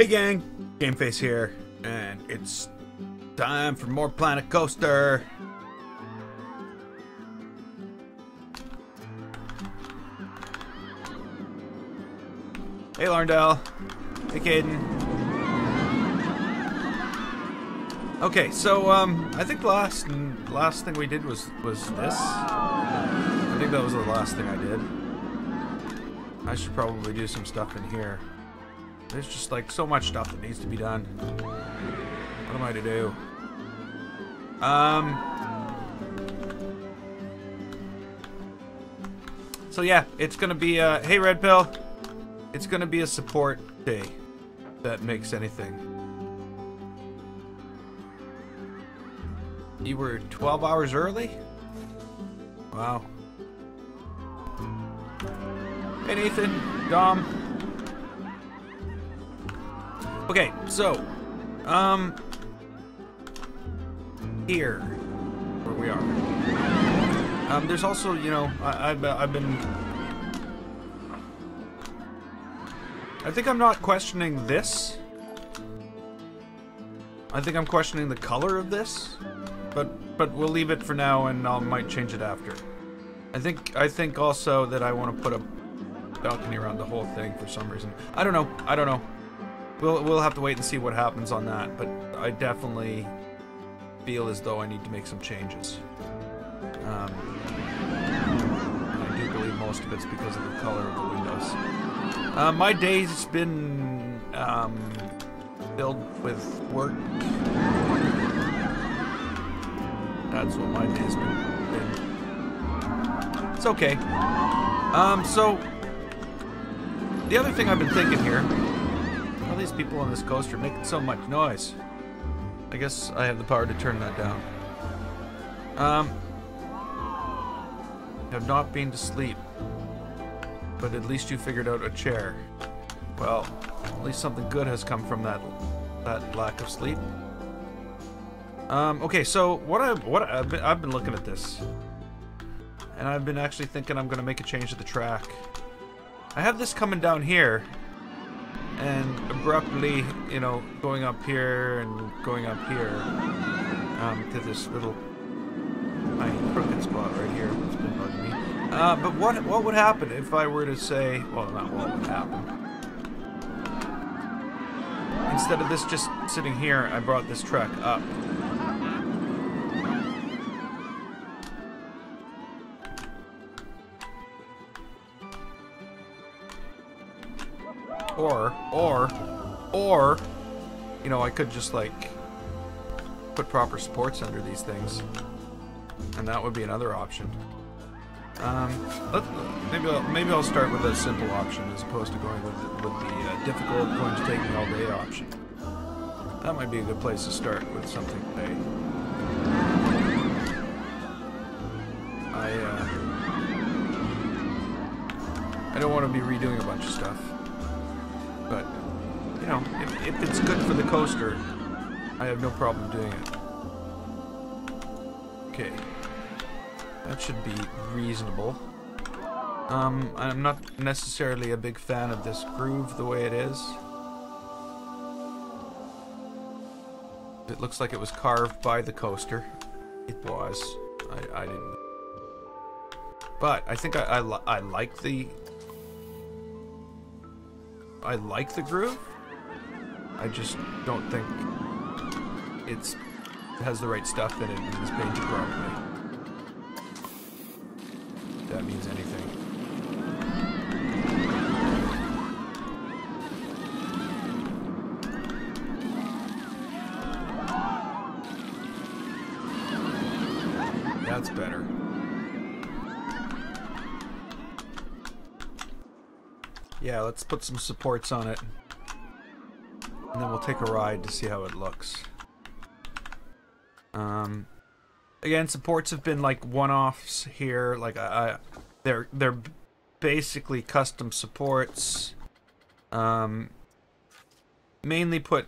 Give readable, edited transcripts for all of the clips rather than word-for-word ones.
Hey gang, Gameface here, and it's time for more Planet Coaster. Hey Larndell. Hey Caden. Okay, so I think the last thing we did was this. I think that was the last thing I did. I should probably do some stuff in here. There's just like so much stuff that needs to be done. What am I to do? So yeah, it's gonna be hey Red Pill. It's gonna be a support day that makes anything. You were 12 hours early? Wow. Hey Nathan, Dom. Okay, so, here, where we are. There's also, you know, I've been. I think I'm not questioning this. I think I'm questioning the color of this, but we'll leave it for now, and I might change it after. I think also that I want to put a balcony around the whole thing for some reason. I don't know. We'll have to wait and see what happens on that, but I definitely feel as though I need to make some changes. I do believe most of it's because of the color of the windows. My day's been filled with work. That's what my day's been. It's okay. So the other thing I've been thinking here. All these people on this coaster making so much noise. I guess I have the power to turn that down. Have not been to sleep, but at least you figured out a chair. Well, at least something good has come from that lack of sleep. Okay, so I've been looking at this, and I've been actually thinking I'm gonna make a change to the track. I have this coming down here. And abruptly, you know, going up here and going up here to this little tiny crooked spot right here. It's been bugging me. But what would happen if I were to say, well, not what would happen. Instead of this just sitting here, I brought this track up. Or, you know, I could just like put proper supports under these things, and that would be another option. Maybe I'll start with a simple option as opposed to going with the difficult, going to take me all day option. That might be a good place to start with something today. I don't want to be redoing a bunch of stuff. But, you know, if it's good for the coaster, I have no problem doing it. Okay. That should be reasonable. I'm not necessarily a big fan of this groove the way it is. It looks like it was carved by the coaster. It was. I didn't. But I think I like the... I like the groove. I just don't think it has the right stuff in it and is painted properly. If that means anything. That's better. Yeah, let's put some supports on it. And then we'll take a ride to see how it looks. Again, supports have been like one-offs here. Like they're basically custom supports. Mainly put,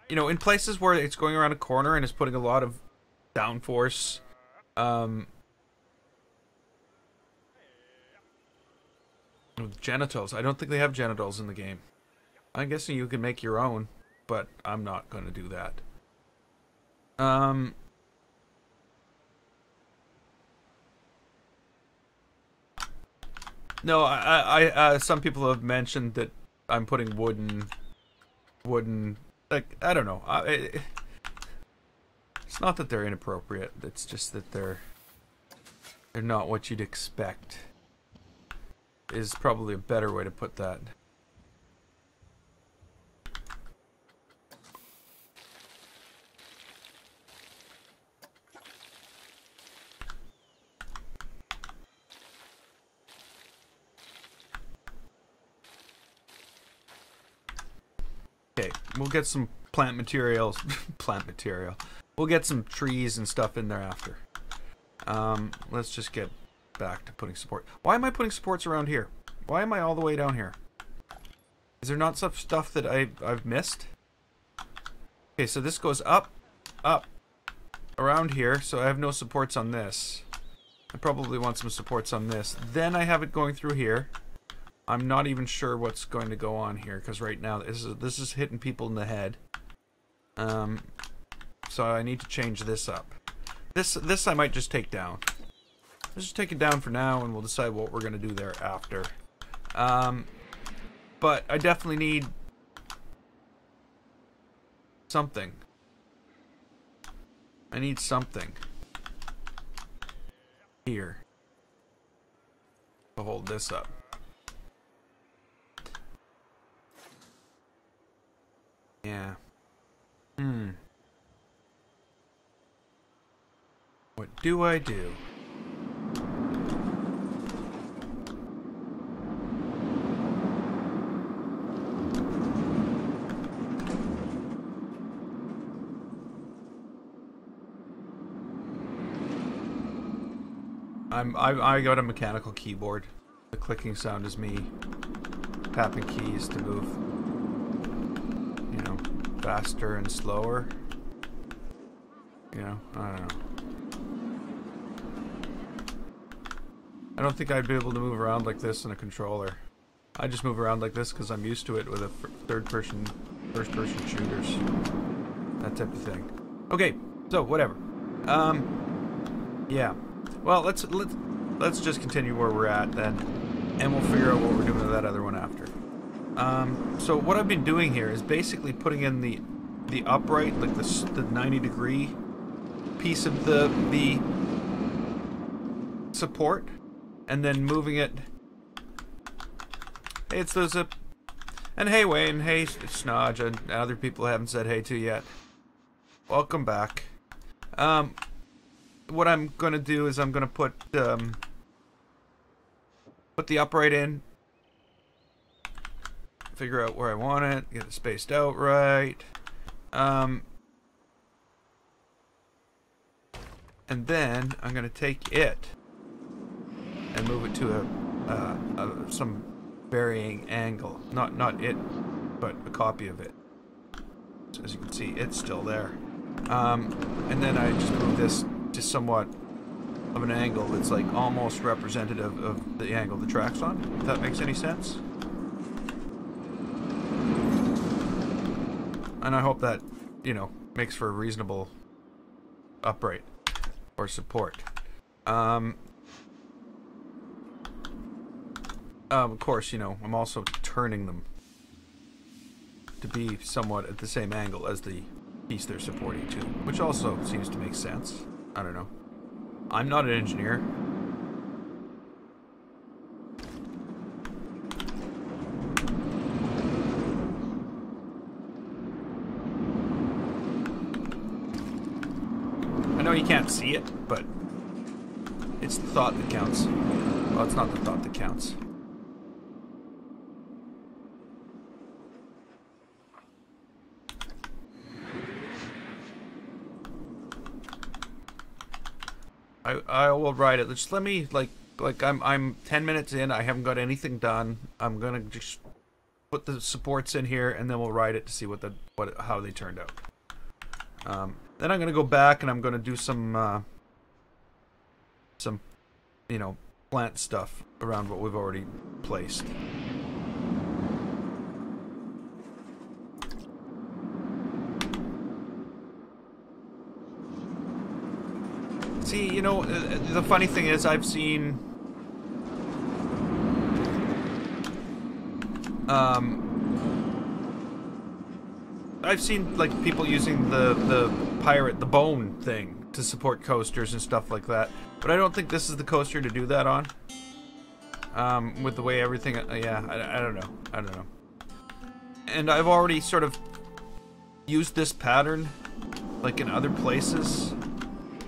you know, in places where it's going around a corner and it's putting a lot of downforce. Genitals. I don't think they have genitals in the game. I'm guessing you can make your own, but I'm not going to do that. No, some people have mentioned that I'm putting wooden, like, I don't know. It's not that they're inappropriate. It's just that they're not what you'd expect. Is probably a better way to put that. Okay, we'll get some plant materials. Plant material. We'll get some trees and stuff in there after. Let's just get back to putting support. Why am I putting supports around here? Why am I all the way down here? Is there not some stuff that I've missed? Okay, so this goes up, around here, so I have no supports on this. I probably want some supports on this. Then I have it going through here. I'm not even sure what's going to go on here, because right now this is hitting people in the head. So I need to change this up. This I might just take down. Let's just take it down for now, and we'll decide what we're going to do there after. But I definitely need something. I need something here to hold this up. Yeah. What do I do? I got a mechanical keyboard. The clicking sound is me tapping keys to move, you know, faster and slower. You know, I don't know. I don't think I'd be able to move around like this in a controller. I just move around like this because I'm used to it with a first-person shooters, that type of thing. Okay, so whatever. Yeah. Well, let's just continue where we're at then, and we'll figure out what we're doing with that other one after. So what I've been doing here is basically putting in the upright, like the 90-degree piece of the support, and then moving it. Hey, it's those and hey Wayne, hey Snodge, and other people I haven't said hey to yet. Welcome back. What I'm gonna do is I'm gonna put the upright in, figure out where I want it, get it spaced out right, and then I'm gonna take it and move it to some varying angle. Not it, but a copy of it. So as you can see, it's still there. And then I just move this to somewhat of an angle that's like almost representative of the angle the track's on, if that makes any sense. And I hope that, you know, makes for a reasonable upright or support. Of course, you know, I'm also turning them to be somewhat at the same angle as the piece they're supporting to, which also seems to make sense. I don't know. I'm not an engineer. I know you can't see it, but it's the thought that counts. Well, it's not the thought that counts. I will write it. Just let me like I'm 10 minutes in. I haven't got anything done. I'm gonna just put the supports in here, and then we'll write it to see how they turned out. Then I'm gonna go back and I'm gonna do some you know, plant stuff around what we've already placed. See, you know, the funny thing is I've seen... I've seen, like, people using the pirate, the bone thing to support coasters and stuff like that. But I don't think this is the coaster to do that on. With the way everything... yeah, I don't know. I don't know. And I've already sort of used this pattern, like, in other places.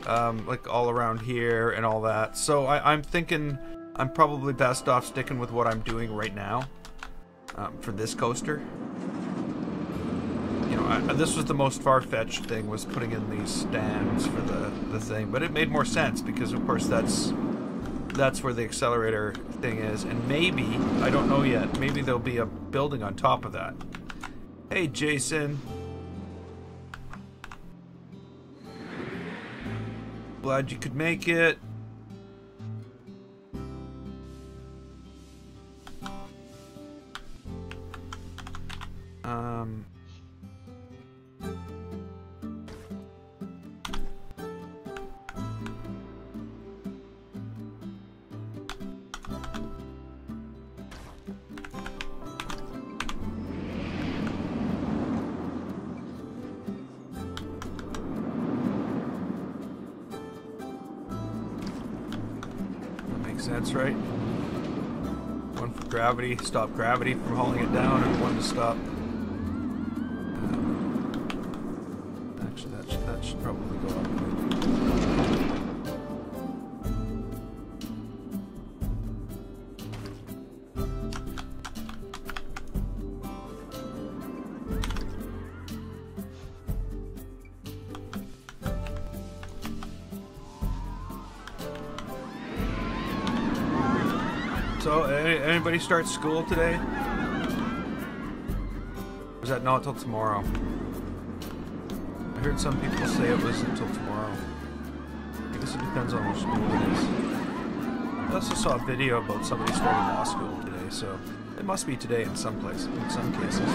Like, all around here and all that. So I'm thinking I'm probably best off sticking with what I'm doing right now. For this coaster. You know, this was the most far-fetched thing, was putting in these stands for the thing. But it made more sense, because of course that's where the accelerator thing is. And maybe, I don't know yet, maybe there'll be a building on top of that. Hey, Jason. Glad you could make it. Sense, right? One for gravity, stop gravity from hauling it down, and one to stop. Actually, that should probably go up. So, anybody start school today? Or is that not until tomorrow? I heard some people say it was until tomorrow. I guess it depends on which school it is. I also saw a video about somebody starting law school today, so it must be today in some place, in some cases.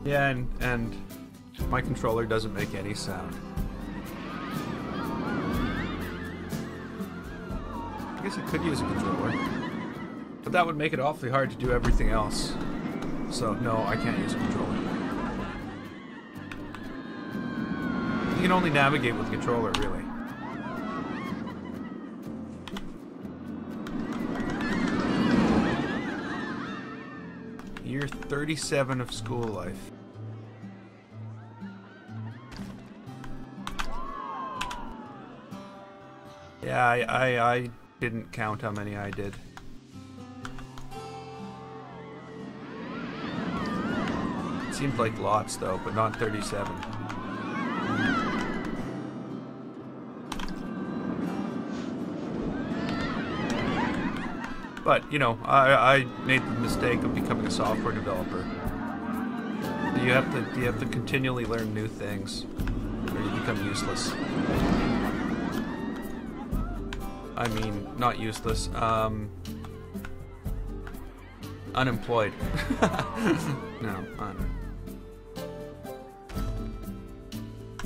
Yeah, and my controller doesn't make any sound. I guess I could use a controller, but that would make it awfully hard to do everything else. So, no, I can't use a controller. You can only navigate with a controller, really. Year 37 of school life. Yeah, I didn't count how many I did. It seemed like lots though, but not 37. But, you know, I made the mistake of becoming a software developer. You have to continually learn new things, or you become useless. I mean, not useless, unemployed. No,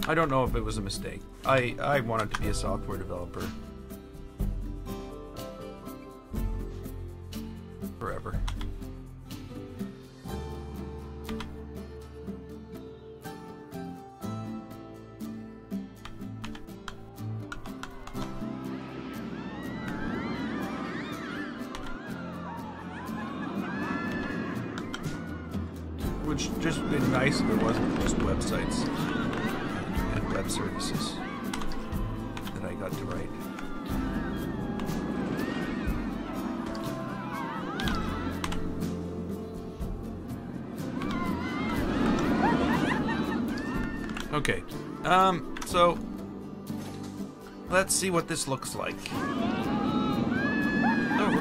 I don't know if it was a mistake. I wanted to be a software developer. Forever. Which just be nice if it wasn't just websites and web services that I got to write. Okay, so let's see what this looks like.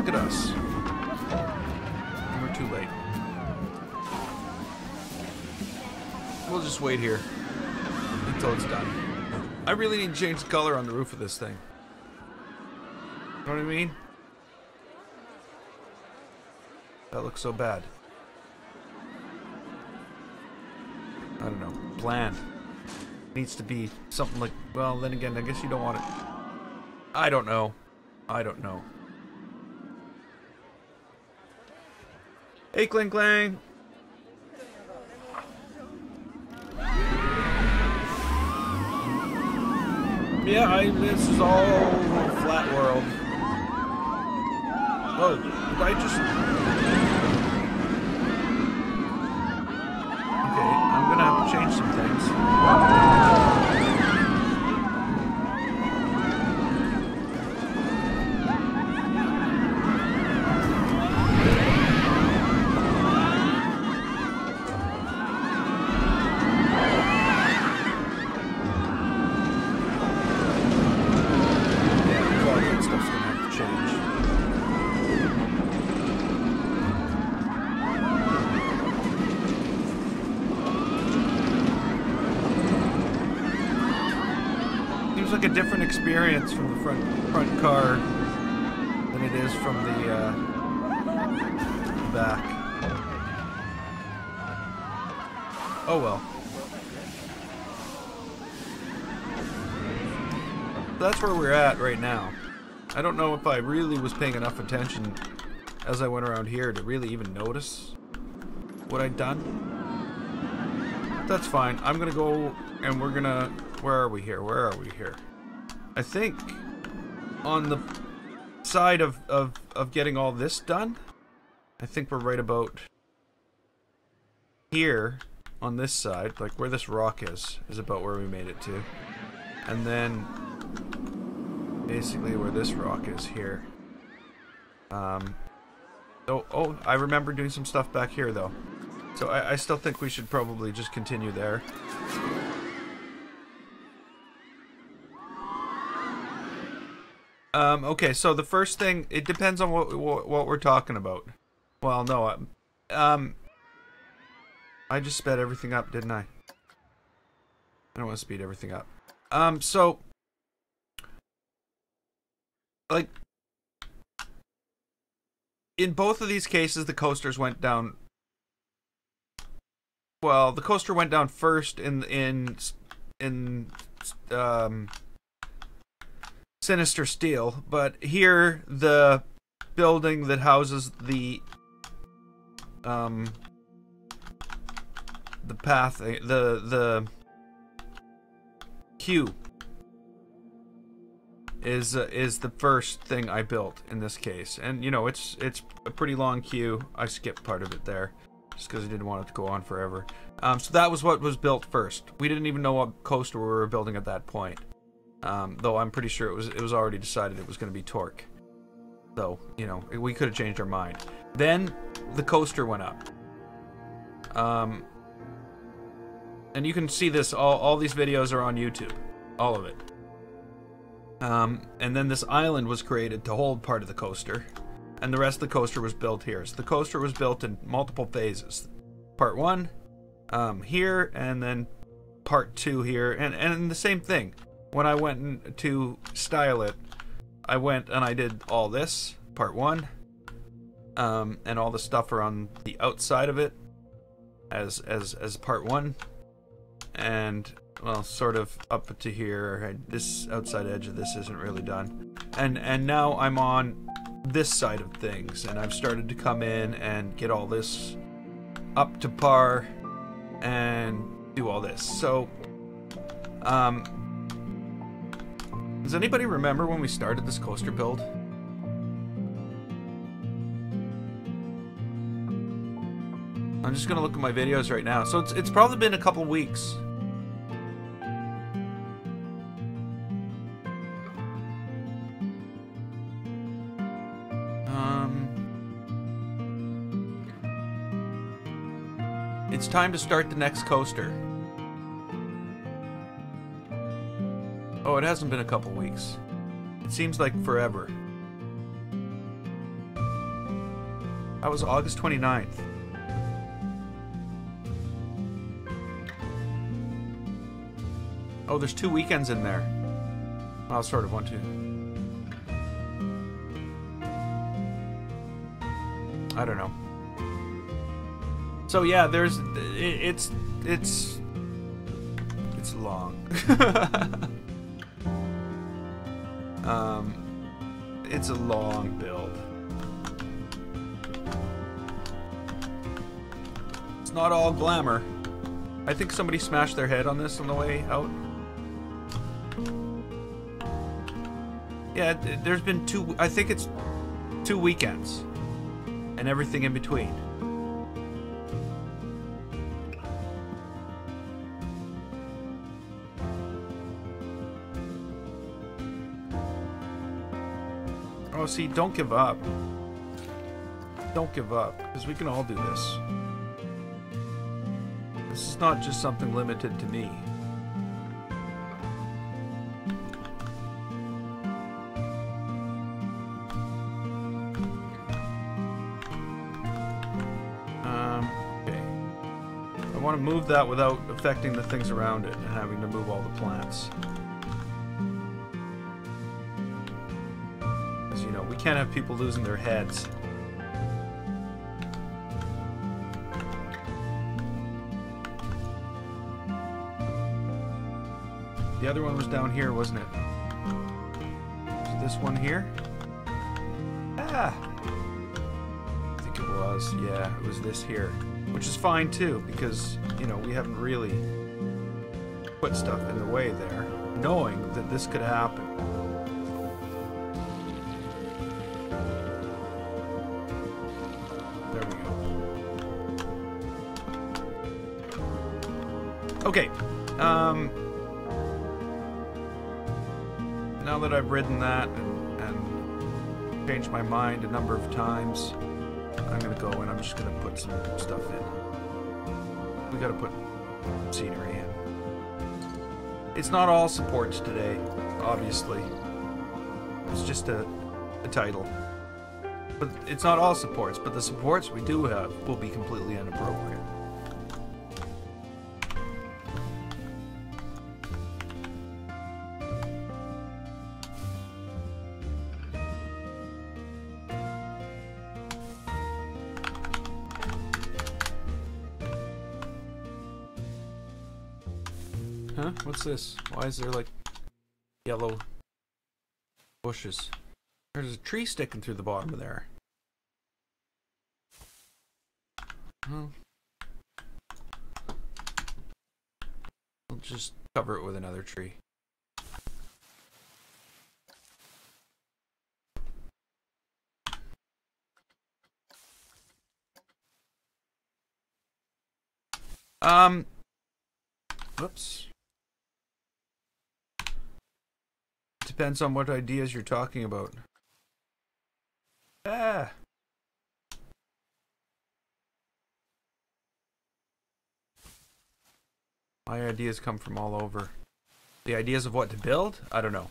look at us. And we're too late. We'll just wait here until it's done. I really need to change the color on the roof of this thing. You know what I mean? That looks so bad. I don't know. Bland. Needs to be something like... Well, then again, I guess you don't want it... I don't know. I don't know. Hey, Kling Klang! Yeah, this is all flat world. Oh, did I just... Okay, I'm gonna have to change some things. Like a different experience from the front car than it is from the back. Oh well. That's where we're at right now. I don't know if I really was paying enough attention as I went around here to really even notice what I'd done. That's fine. I'm gonna go and we're gonna... Where are we here? Where are we here? I think on the side of getting all this done, I think we're right about here on this side, like where this rock is about where we made it to. And then basically where this rock is here. Oh, I remember doing some stuff back here though. So I still think we should probably just continue there. Okay, so the first thing, it depends on what we're talking about. Well, no, I just sped everything up, didn't I? I don't want to speed everything up. So, like, in both of these cases, the coasters went down. Well, the coaster went down first in Sinister Steel, but here the building that houses the path, the queue is the first thing I built in this case, and you know it's a pretty long queue. I skipped part of it there just because I didn't want it to go on forever. So that was what was built first. We didn't even know what coaster we were building at that point. Though I'm pretty sure it was already decided it was going to be Torque. Though, you know, we could have changed our mind. Then the coaster went up. And you can see this, all these videos are on YouTube. All of it. And then this island was created to hold part of the coaster. And the rest of the coaster was built here. So the coaster was built in multiple phases. Part 1, here, and then part 2 here. And the same thing. When I went to style it, I went and I did all this, part 1, and all the stuff around the outside of it as part 1, and well, sort of up to here. This outside edge of this isn't really done, and now I'm on this side of things, and I've started to come in and get all this up to par and do all this. So, does anybody remember when we started this coaster build? I'm just gonna look at my videos right now. So it's probably been a couple weeks. It's time to start the next coaster. Oh, it hasn't been a couple weeks. It seems like forever. That was August 29th. Oh, there's 2 weekends in there. Well, sort of 1, 2. I don't know. So yeah, there's it's long. It's a long build. It's not all glamour. I think somebody smashed their head on this on the way out. Yeah, there's been 2, I think it's 2 weekends and everything in between. Oh, see, don't give up. Don't give up, because we can all do this. This is not just something limited to me. Okay. I want to move that without affecting the things around it and having to move all the plants. Because, you know, we can't have people losing their heads. The other one was down here, wasn't it? Was this one here? Ah! I think it was. Yeah, it was this here. Which is fine too, because, you know, we haven't really put stuff in the way there, knowing that this could happen. There we go. Okay. Now that I've ridden that and changed my mind a number of times, I'm gonna go and I'm just gonna put some stuff in. We gotta put scenery in. It's not all supports today, obviously. It's just a title. But it's not all supports, but the supports we do have will be completely inappropriate. Huh? What's this? Why is there like yellow bushes? There's a tree sticking through the bottom of there. Oh. We'll just cover it with another tree. Whoops. Depends on what ideas you're talking about. Ah. My ideas come from all over. The ideas of what to build? I don't know.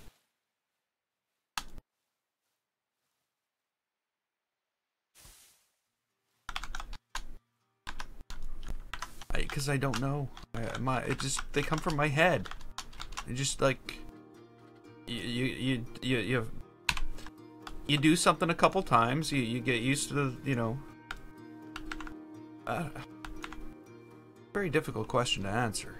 Because I don't know. They come from my head. They just like you do something a couple times. You get used to the, you know. Very difficult question to answer.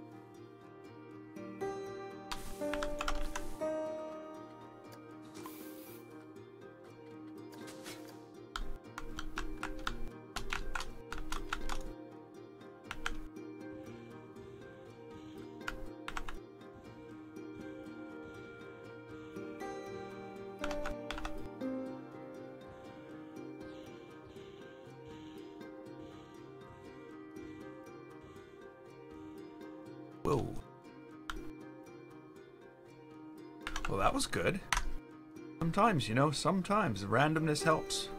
Whoa. Well, that was good. Sometimes, you know, sometimes randomness helps.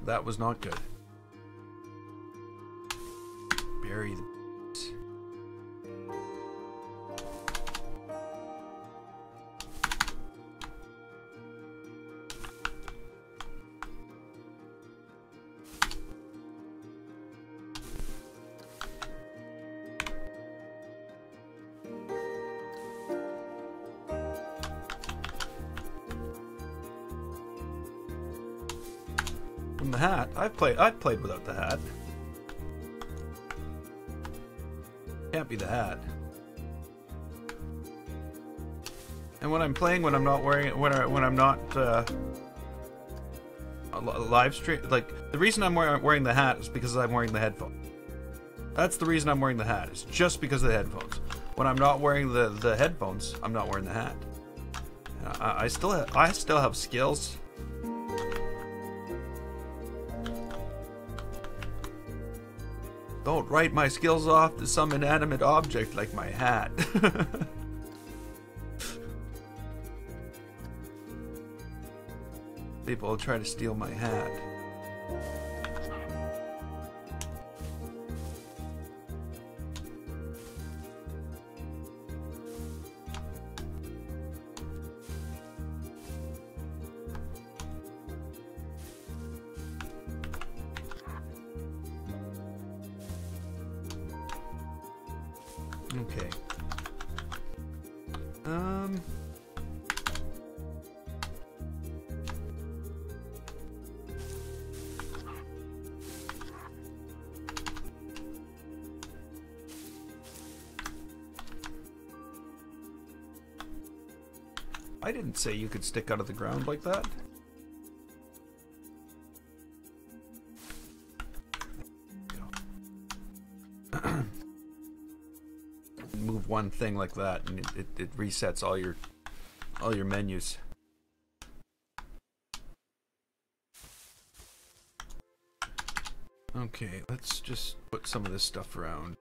That was not good. Bury the... from the hat. I've played without the hat. Can't be the hat. And when I'm playing, when I'm not wearing it, when I'm not live stream, like the reason I'm wearing the hat is because I'm wearing the headphones. That's the reason I'm wearing the hat. It's just because of the headphones. When I'm not wearing the headphones, I'm not wearing the hat. I still have skills. Don't write my skills off to some inanimate object like my hat. People will try to steal my hat. Okay. I didn't say you could stick out of the ground like that. Move one thing like that and it resets all your menus. Okay, let's just put some of this stuff around.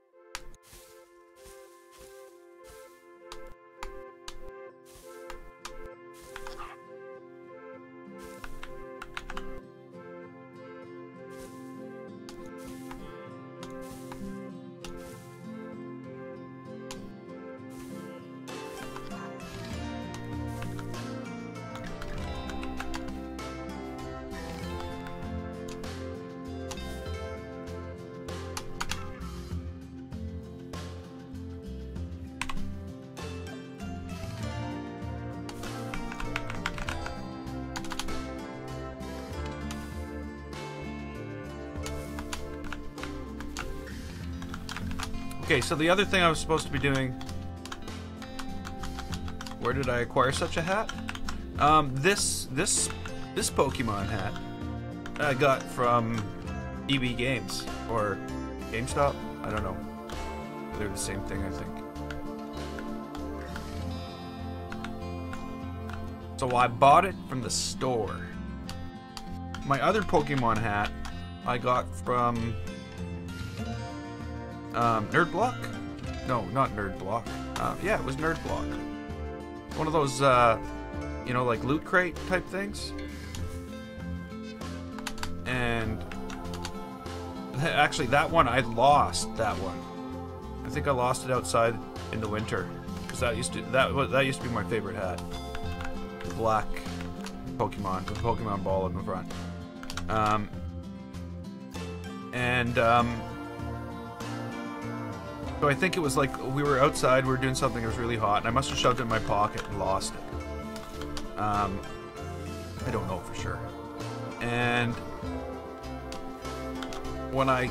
Okay, so the other thing I was supposed to be doing... Where did I acquire such a hat? This Pokemon hat I got from EB Games or GameStop. I don't know. They're the same thing, I think. So I bought it from the store. My other Pokemon hat I got from Nerd Block? No, not Nerd Block. Yeah, it was Nerd Block. One of those, you know, like loot crate type things. And actually, that one I lost. That one, I think I lost it outside in the winter because that used to be my favorite hat. The black Pokemon with a Pokemon ball in the front. So I think it was like we were outside, we were doing something, it was really hot, and I must have shoved it in my pocket and lost it. I don't know for sure. And when I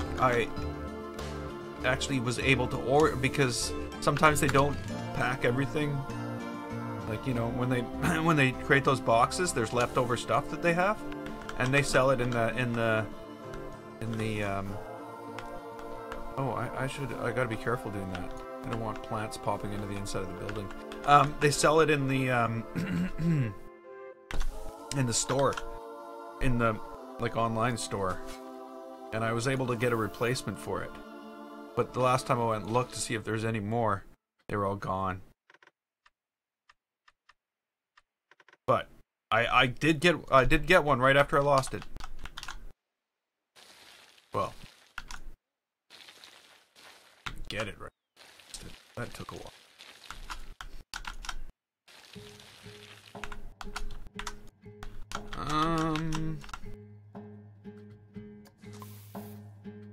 actually was able to order, because sometimes they don't pack everything. Like, you know, when they create those boxes, there's leftover stuff that they have, and they sell it in the oh, I gotta be careful doing that. I don't want plants popping into the inside of the building. They sell it in the store, in the like online store, and I was able to get a replacement for it. But the last time I went and looked to see if there's any more, they were all gone. But I did get one right after I lost it. Well, get it right. That took a while.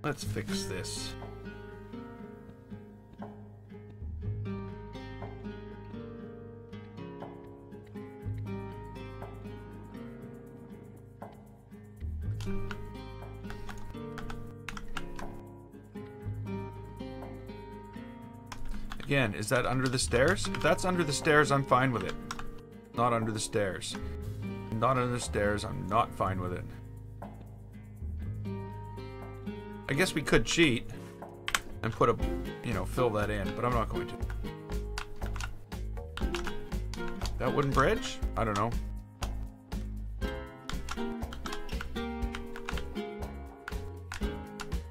Let's fix this. Again, is that under the stairs? If that's under the stairs, I'm fine with it. Not under the stairs. Not under the stairs, I'm not fine with it. I guess we could cheat and put a, you know, fill that in, but I'm not going to. That wooden bridge? I don't know.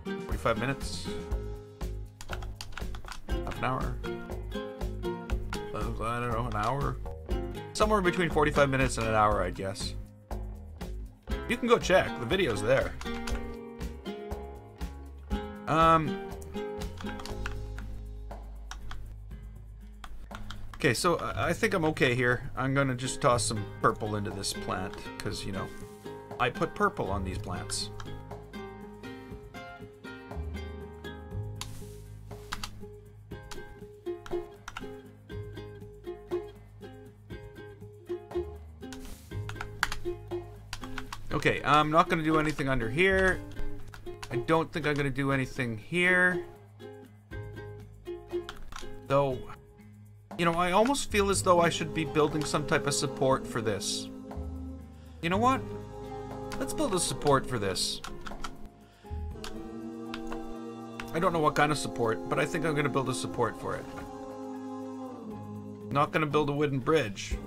"45 minutes. Half an hour. I don't know, an hour. Somewhere between 45 minutes and an hour, I guess. You can go check. The video's there. Okay, so I think I'm okay here. I'm gonna just toss some purple into this plant, because, you know, I put purple on these plants. Okay, I'm not gonna do anything under here. I don't think I'm gonna do anything here. Though, you know, I almost feel as though I should be building some type of support for this. You know what? Let's build a support for this. I don't know what kind of support, but I think I'm gonna build a support for it. Not gonna build a wooden bridge.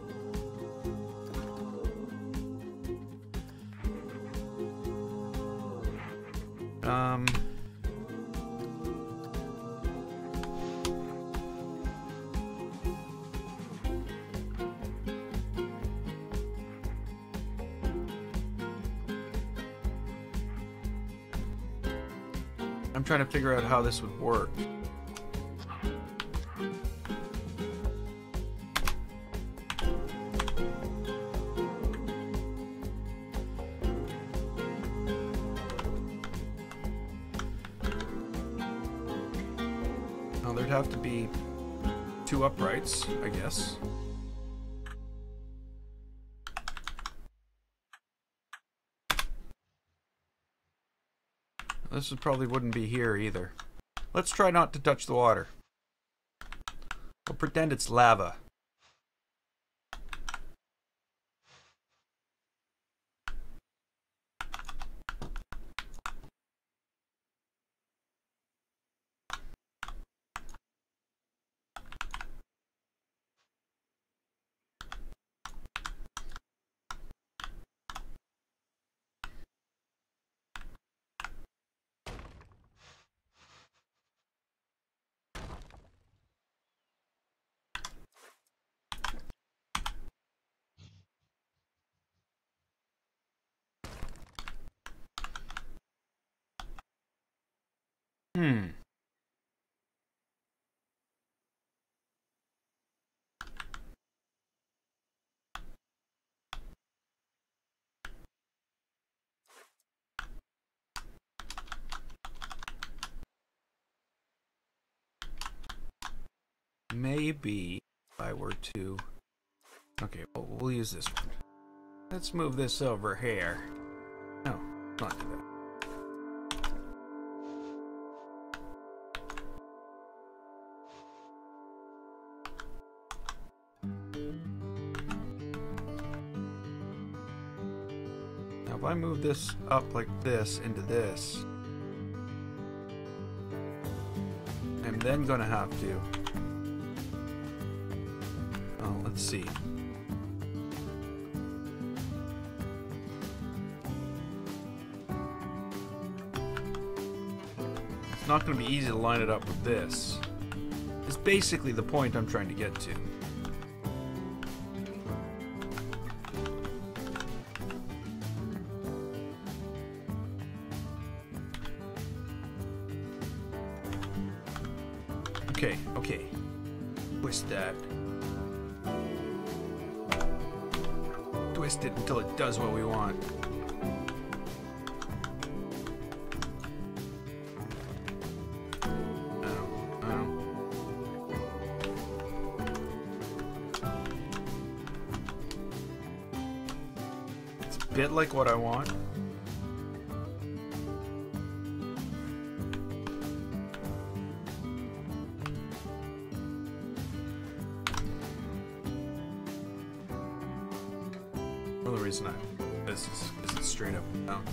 I'm trying to figure out how this would work. Well, there'd have to be 2 uprights, I guess. This probably wouldn't be here either. Let's try not to touch the water. We'll pretend it's lava. Maybe if I were to... Okay, well, we'll use this one. Let's move this over here. No, not do that. Now if I move this up like this into this, I'm then gonna have to... Oh, let's see. It's not going to be easy to line it up with this. It's basically the point I'm trying to get to. Okay, okay. Twist that. Twist it until it does what we want. It's a bit like what I want. only reason this is straight up and down.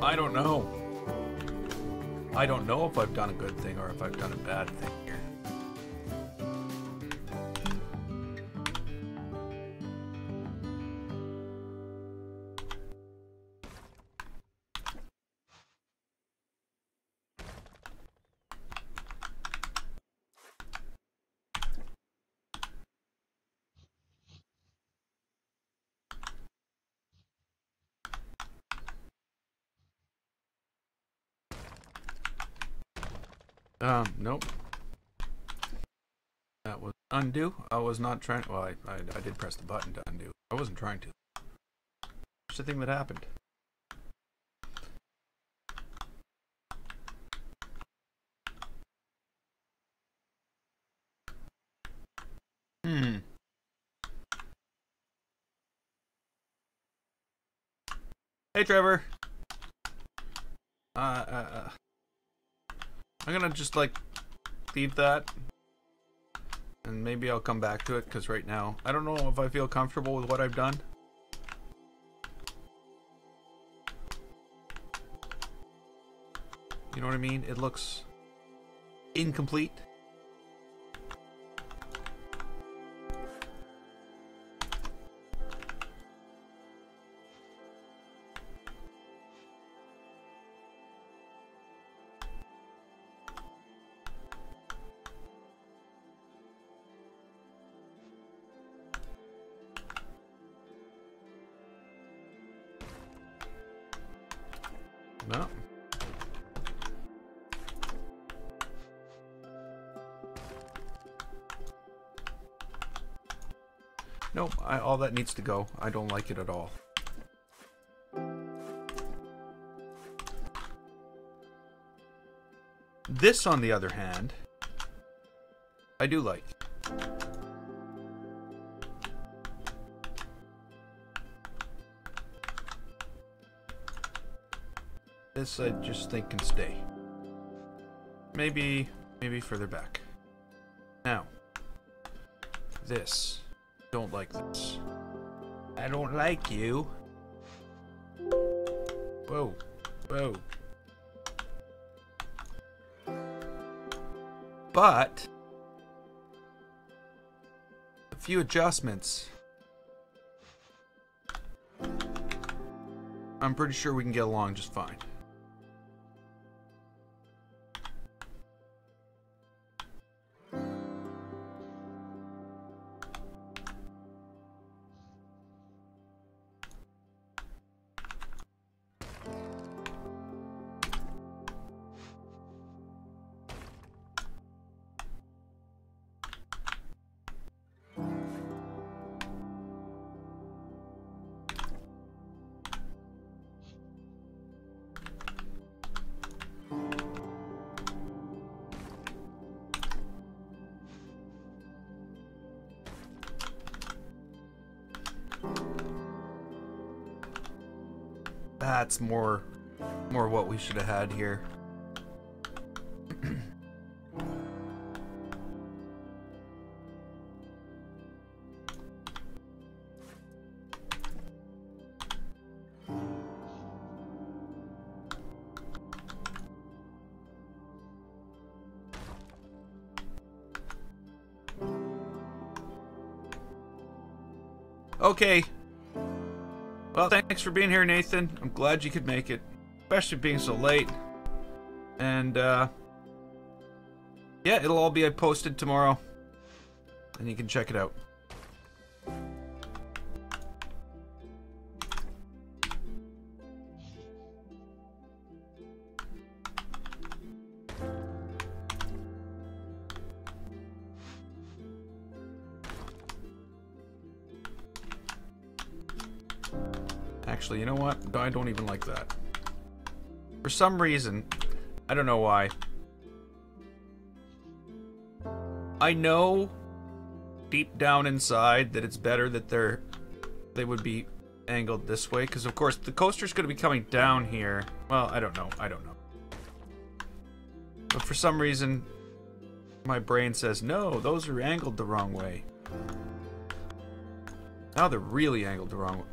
I don't know. I don't know if I've done a good thing or if I've done a bad thing here. Nope. That was undo. I was not trying. Well, I did press the button to undo. I wasn't trying to. It's the thing that happened. Hey, Trevor. I'm gonna just like leave that, and maybe I'll come back to it, because right now I don't know if I feel comfortable with what I've done. You know what I mean? It looks incomplete. No. Nope, all that needs to go. I don't like it at all. This, on the other hand, I do like. This I just think can stay. Maybe further back. Now, this. Don't like this. I don't like you. Whoa. Whoa. But a few adjustments. I'm pretty sure we can get along just fine. That's more what we should have had here. Okay. Well, thanks for being here, Nathan. I'm glad you could make it, especially being so late. And, yeah, it'll all be posted tomorrow, and you can check it out. Actually, you know what? I don't even like that. For some reason, I don't know why. I know deep down inside that it's better that they would be angled this way, because of course the coaster's going to be coming down here. Well, I don't know. But for some reason, my brain says, no, those are angled the wrong way. Now they're really angled the wrong way.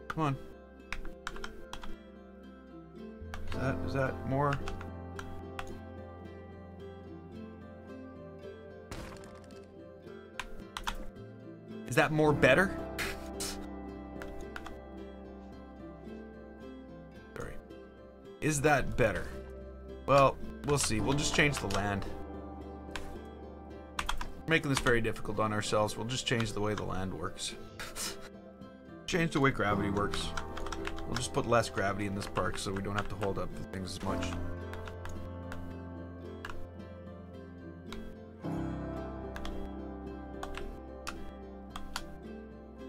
Come on. Is that more? Is that more better? Sorry. Is that better? Well, we'll see. We'll just change the land. We're making this very difficult on ourselves. We'll just change the way the land works. Change the way gravity works. We'll just put less gravity in this park so we don't have to hold up the things as much.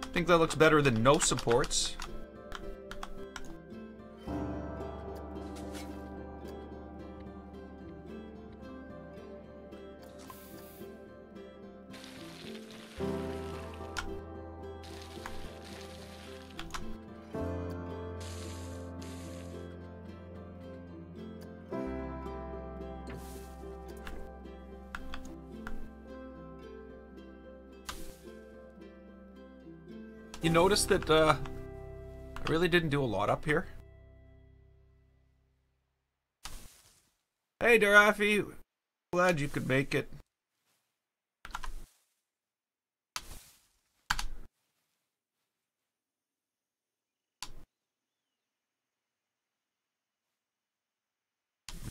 I think that looks better than no supports. You notice that I really didn't do a lot up here. Hey, Darafi, glad you could make it.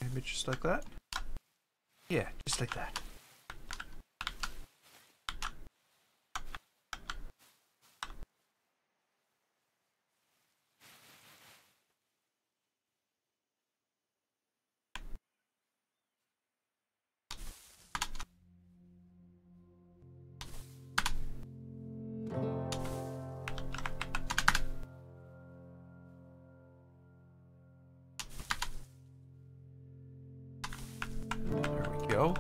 Maybe just like that? Yeah, just like that. Go.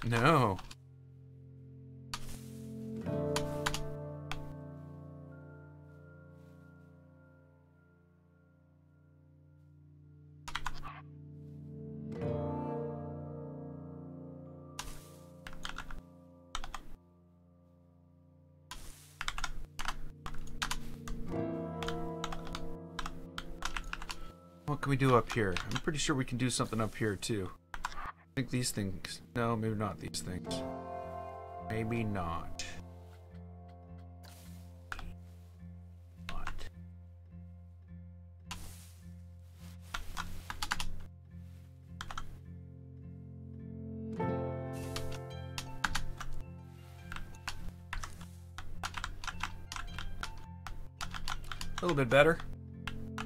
No. What can we do up here? I'm pretty sure we can do something up here too. I think these things. No, maybe not these things. Maybe not. A little bit better.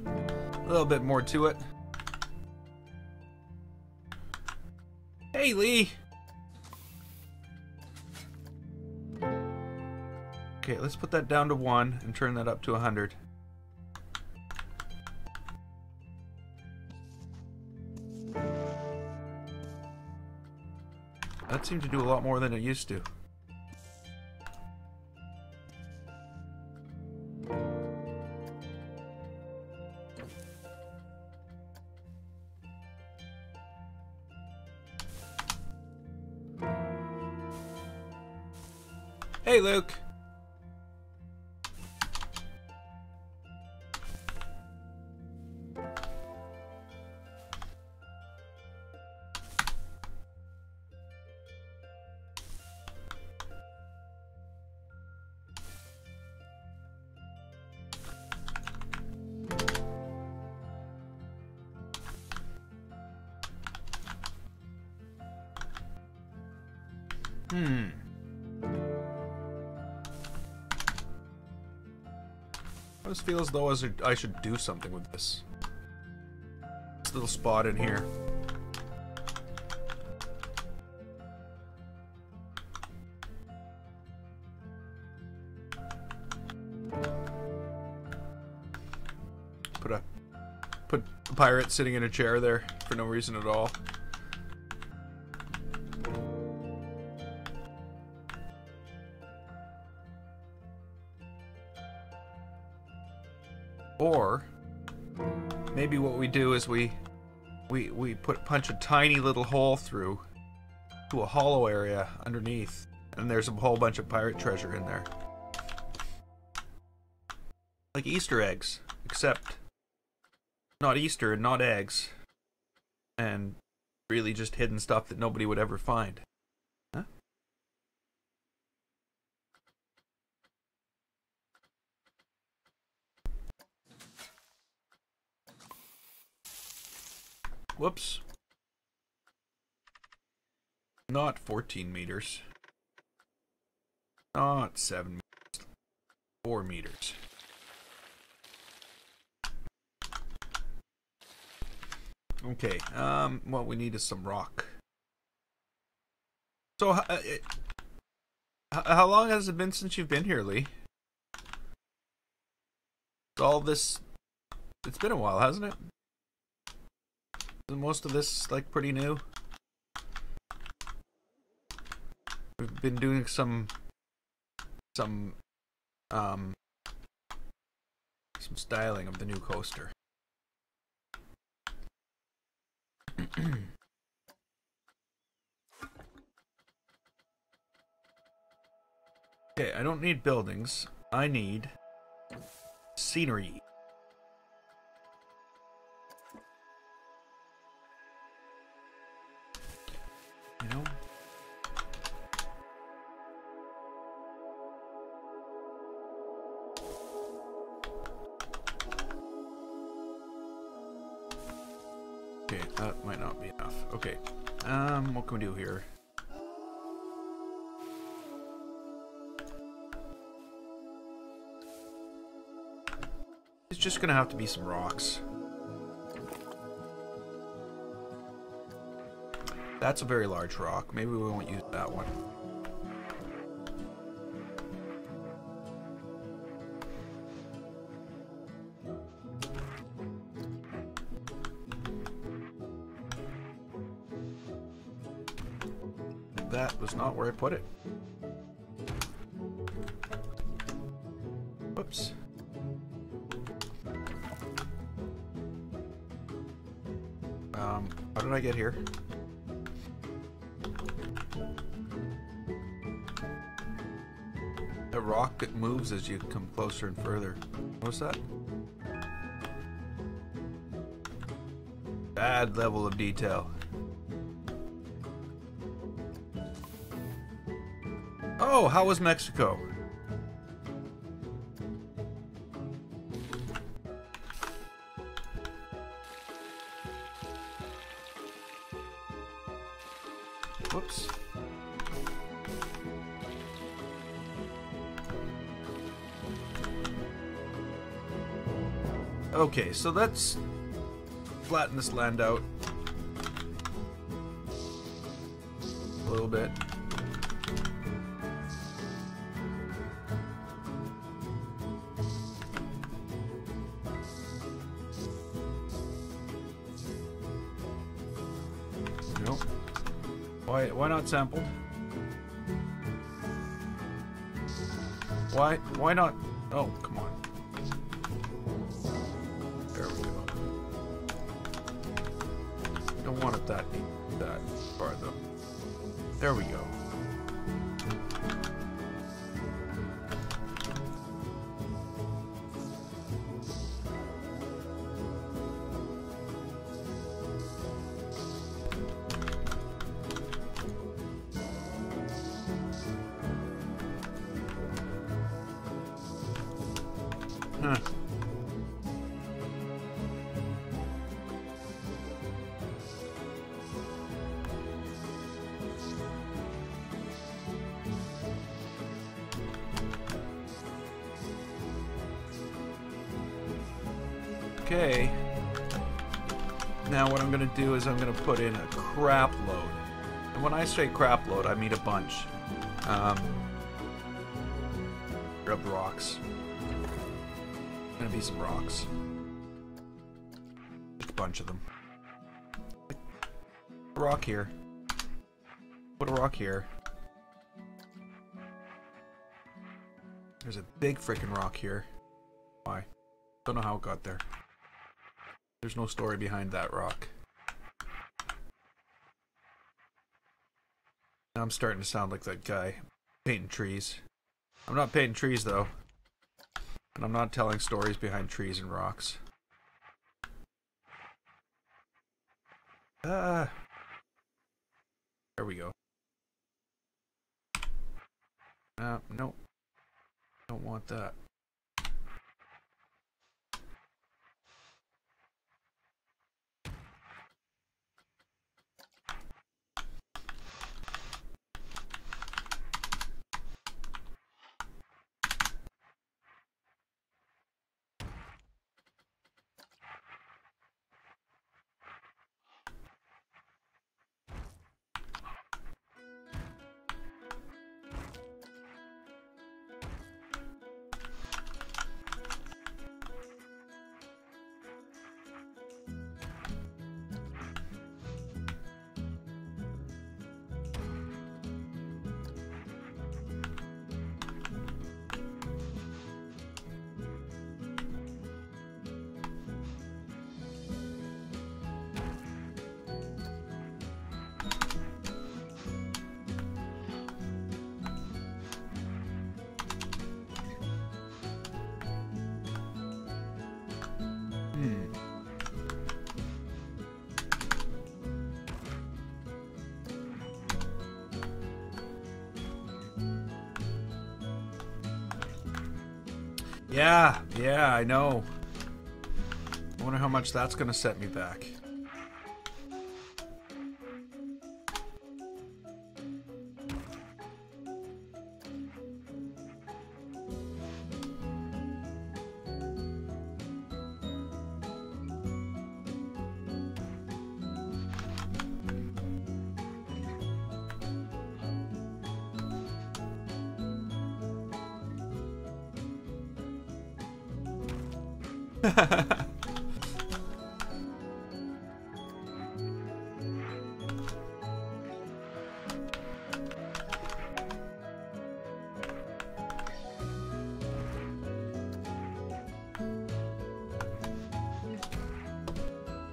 A little bit more to it. Hey, Lee! Okay, let's put that down to 1 and turn that up to 100. That seemed to do a lot more than it used to. Hey, Luke. I just feel as though I should do something with this. This little spot in here. Put a pirate sitting in a chair there for no reason at all. Or maybe what we do is we punch a tiny little hole through to a hollow area underneath, and there's a whole bunch of pirate treasure in there. Like Easter eggs, except not Easter and not eggs, and really just hidden stuff that nobody would ever find. Huh? Whoops. Not 14 meters. Not 7 meters. 4 meters. Okay, what we need is some rock. So, how long has it been since you've been here, Lee? All this... It's been a while, hasn't it? Isn't most of this, like, pretty new? We've been doing some styling of the new coaster. Okay, I don't need buildings. I need scenery. You know? Okay, that might not be enough. Okay. What can we do here? It's just gonna have to be some rocks. That's a very large rock. Maybe we won't use that one. That was not where I put it. Whoops. How did I get here? A rock that moves as you come closer and further. What's that? Bad level of detail. Oh, how was Mexico? Whoops. Okay, so let's flatten this land out a little bit. Nope. Why not sampled? Why not? Oh, come on. There we go. Don't want it that far though. There we go. Huh. Okay. Now what I'm going to do is I'm going to put in a crap load. And when I say crap load, I mean a bunch. Grab rocks. Gonna be some rocks. A bunch of them. Put a rock here. Put a rock here. There's a big freaking rock here. Why? Don't know how it got there. There's no story behind that rock. Now I'm starting to sound like that guy painting trees. I'm not painting trees though. And I'm not telling stories behind trees and rocks. There we go. Nope. Don't want that. Yeah, I know. I wonder how much that's gonna set me back.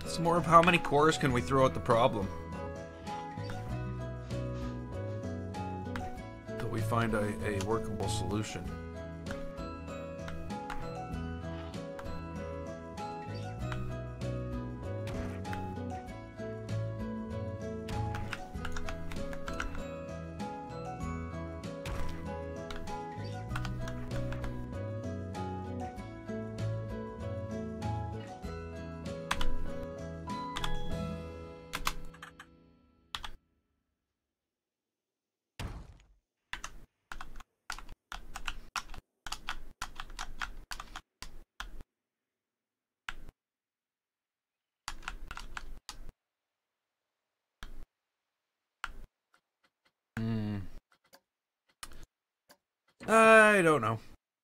It's more of how many cores can we throw at the problem till we find a workable solution.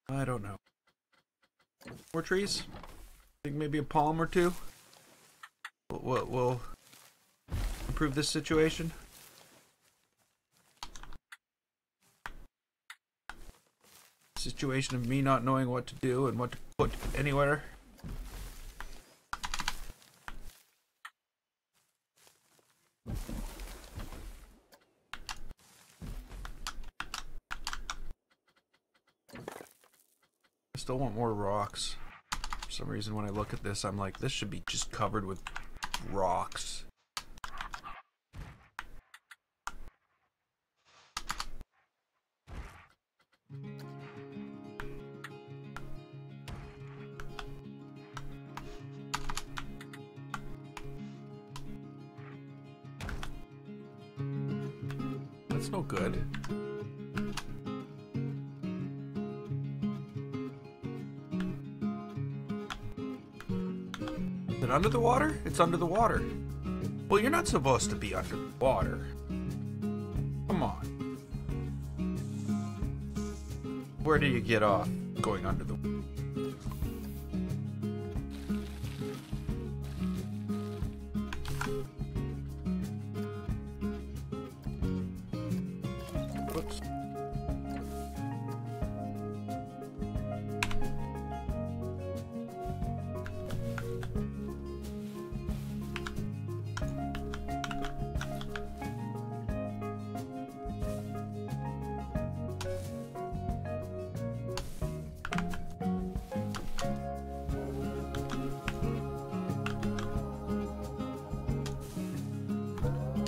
I don't know. More trees? Think maybe a palm or two will improve this situation? Situation of me not knowing what to do and what to put anywhere. I still want more rocks. For some reason when I look at this, I'm like, this should be just covered with rocks. That's no good. Is it under the water? It's under the water. Well, you're not supposed to be under the water. Come on. Where do you get off going under the water? Whoops.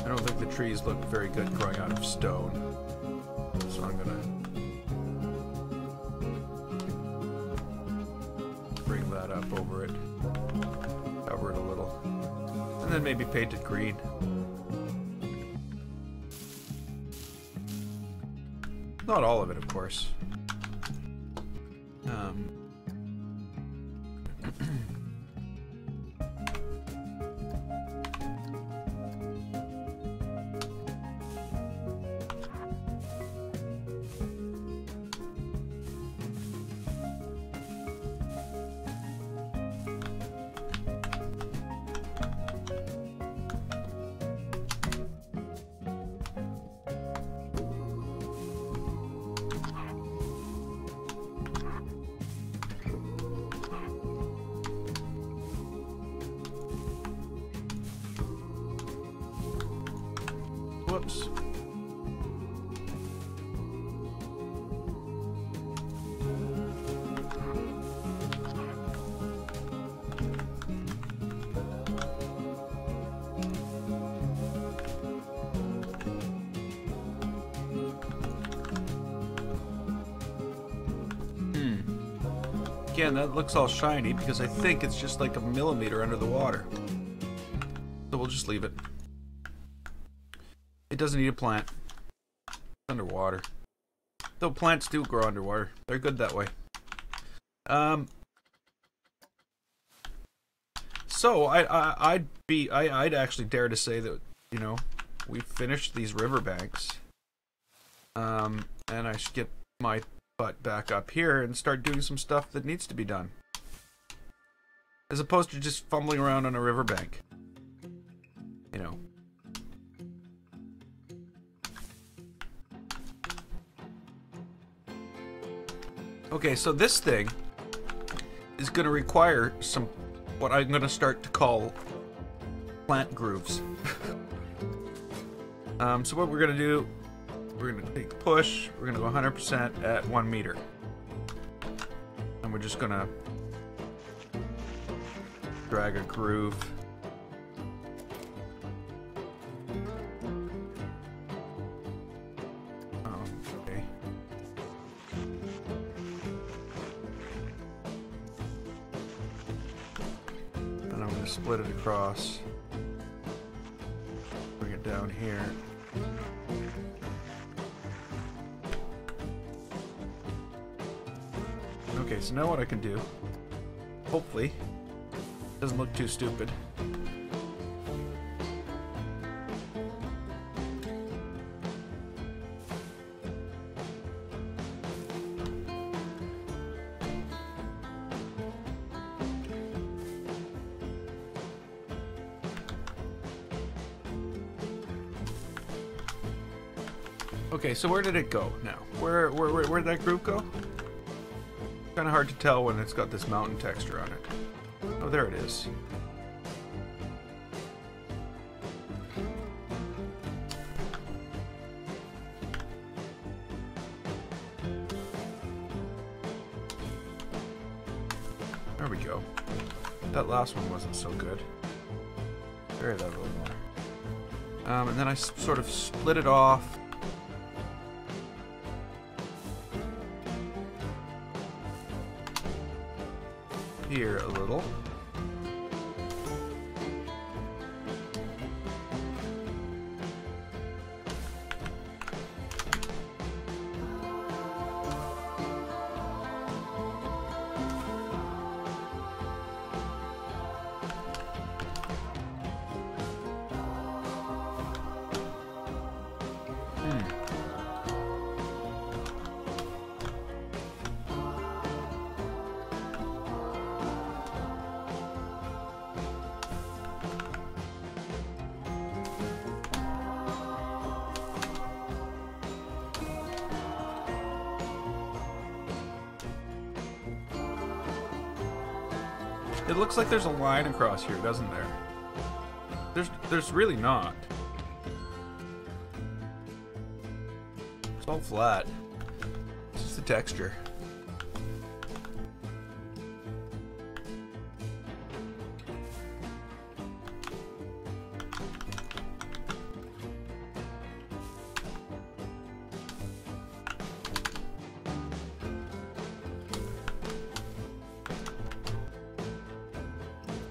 I don't think the trees look very good growing out of stone, so I'm gonna bring that up over it, cover it a little, and then maybe paint it green. Not all of it, of course. Whoops. Again, that looks all shiny because I think it's just like a millimeter under the water. So we'll just leave it. It doesn't need a plant. It's underwater. Though plants do grow underwater. They're good that way. So I'd actually dare to say that, you know, we've finished these riverbanks. And I should get my butt back up here and start doing some stuff that needs to be done. As opposed to just fumbling around on a riverbank. You know. Okay, so this thing is going to require some, what I'm going to start to call plant grooves. So what we're going to do, we're going to take push, we're going to go 100% at 1 meter. And we're just going to drag a groove. Okay. Then I'm going to split it across. Bring it down here. Okay, so now what I can do, hopefully, doesn't look too stupid. Okay, so where did it go now? Where'd that group go? Kind of hard to tell when it's got this mountain texture on it. Oh, there it is. There we go. That last one wasn't so good. Vary that a little more. And then I sort of split it off. Here a little. It looks like there's a line across here, doesn't there? There's really not. It's all flat. It's just the texture.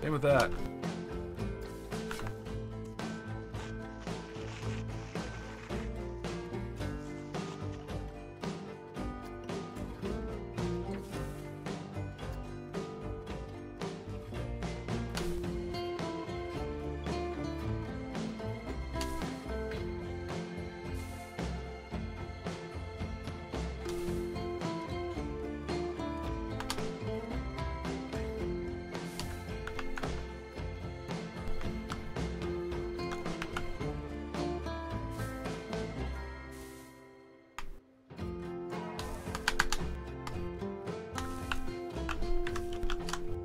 Same with that.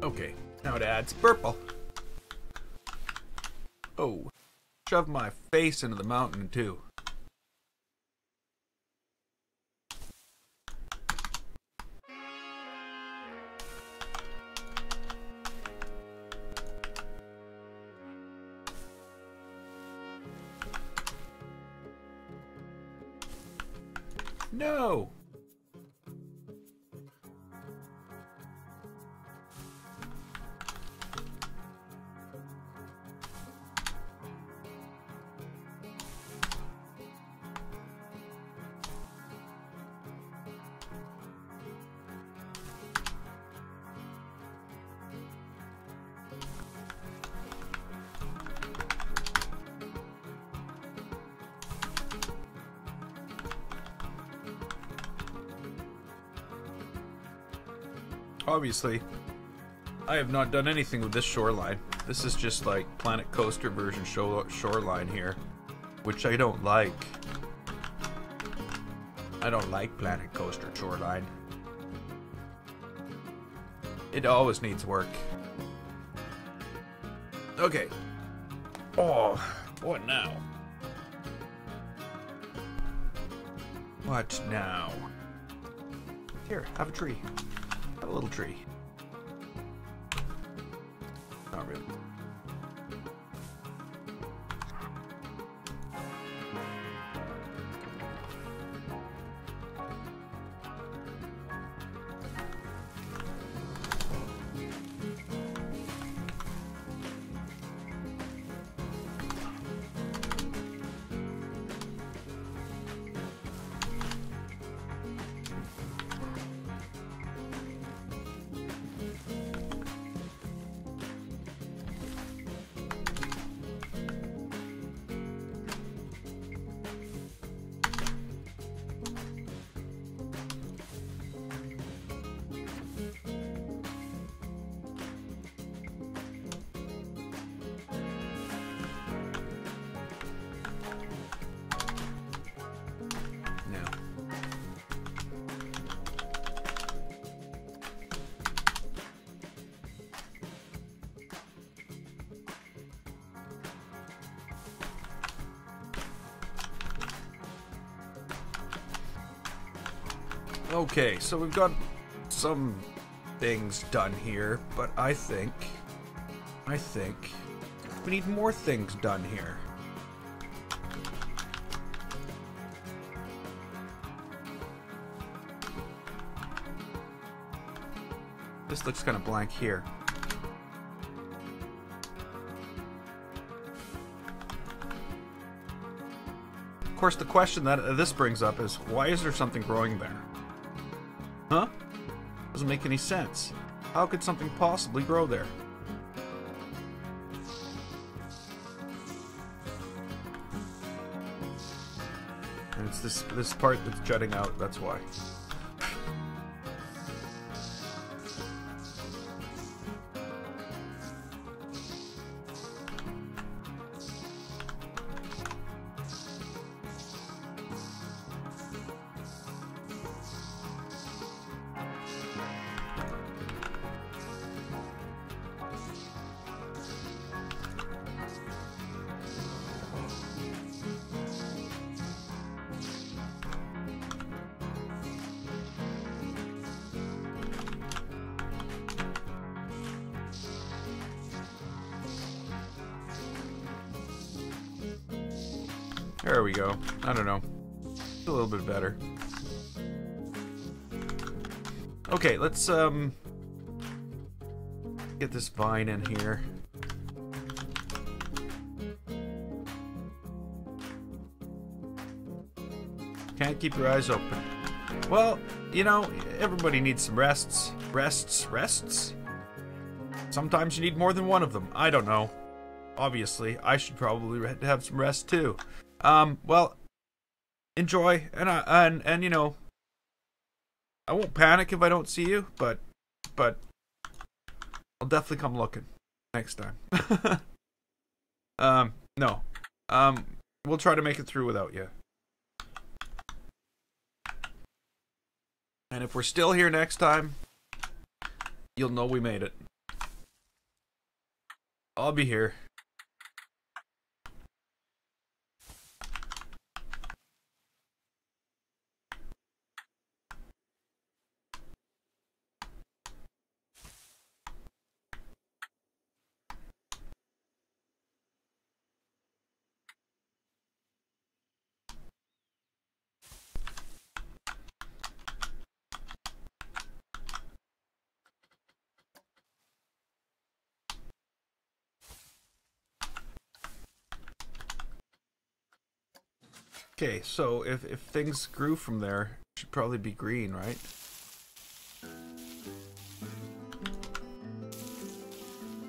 Okay, now it adds purple. Oh, shove my face into the mountain too. No! Obviously, I have not done anything with this shoreline. This is just like Planet Coaster version shoreline here, which I don't like. I don't like Planet Coaster shoreline. It always needs work. Okay. Oh, what now? What now? Here, have a tree. Have a little tree. Not really. Okay, so we've got some things done here, but I think we need more things done here. This looks kind of blank here. Of course, the question that this brings up is, why is there something growing there? Huh? Doesn't make any sense. How could something possibly grow there? And it's this part that's jutting out, that's why. There we go. I don't know. It's a little bit better. Okay, let's get this vine in here. Can't keep your eyes open. Well, you know, everybody needs some rests. Rests? Sometimes you need more than one of them. I don't know. Obviously, I should probably have some rest too. Well, enjoy, and you know, I won't panic if I don't see you, but I'll definitely come looking next time. No. We'll try to make it through without you. And if we're still here next time, you'll know we made it. I'll be here. Okay, so if things grew from there, it should probably be green, right?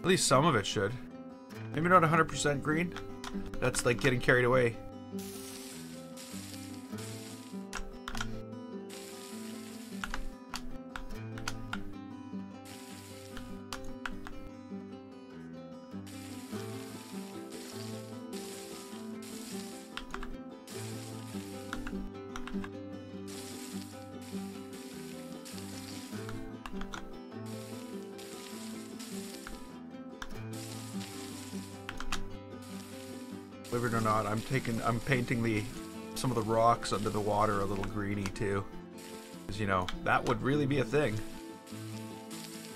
At least some of it should. Maybe not 100% green. That's like getting carried away. Believe it or not, I'm painting some of the rocks under the water a little greeny too. Because, you know, that would really be a thing.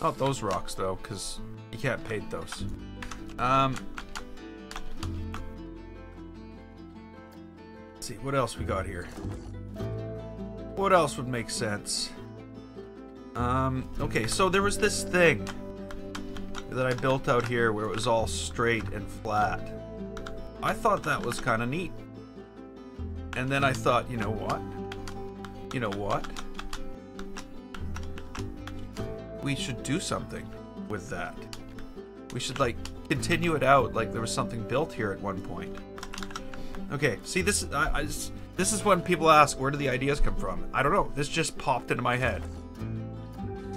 Not those rocks though, because you can't paint those. Let's see, what else we got here? What else would make sense? Okay, so there was this thing that I built out here where it was all straight and flat. I thought that was kind of neat. And then I thought, you know what? You know what? We should do something with that. We should, like, continue it out like there was something built here at one point. Okay, see, this is when people ask, where do the ideas come from? I don't know. This just popped into my head.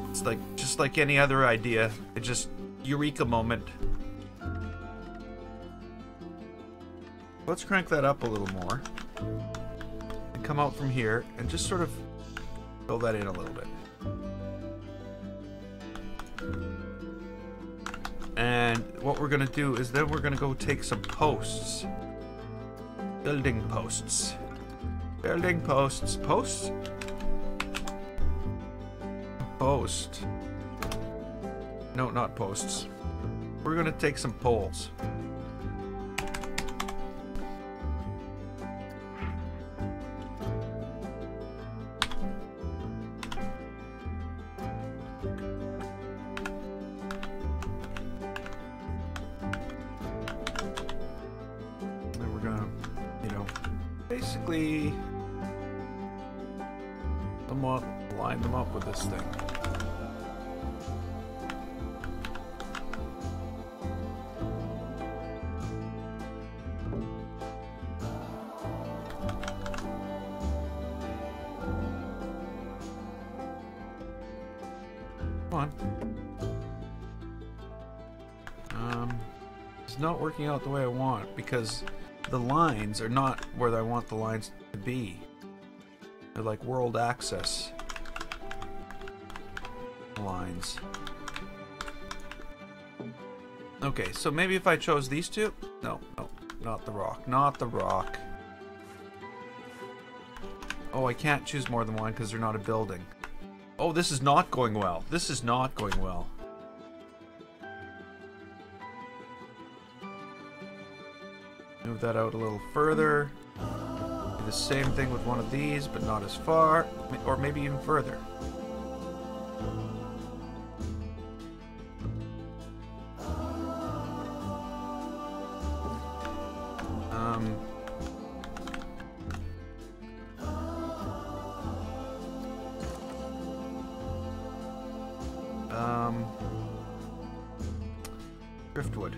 It's like, just like any other idea. It just, eureka moment. Let's crank that up a little more. And come out from here and just sort of fill that in a little bit. And what we're gonna do is then we're gonna go take some posts. Building posts. Building posts. Posts? Post. No, not posts. We're gonna take some poles. Basically, somewhat line them up with this thing. Come on. It's not working out the way I want because the lines are not where I want the lines to be. They're like world access lines. Okay, so maybe if I chose these two? No, not the rock. Not the rock. Oh, I can't choose more than one because they're not a building. Oh, this is not going well. This is not going well. Move that out a little further. Do the same thing with one of these, but not as far, or maybe even further. Driftwood.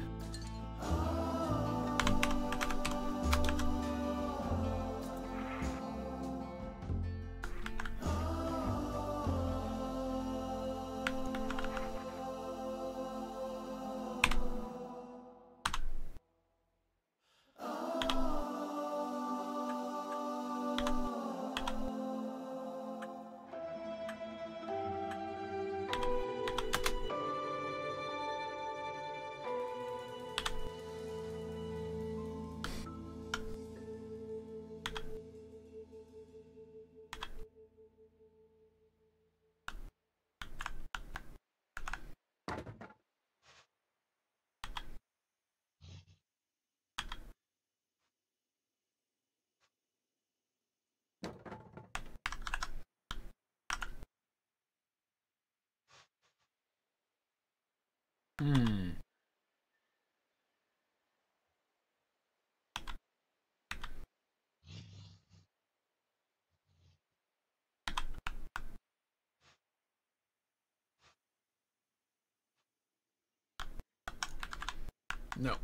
No.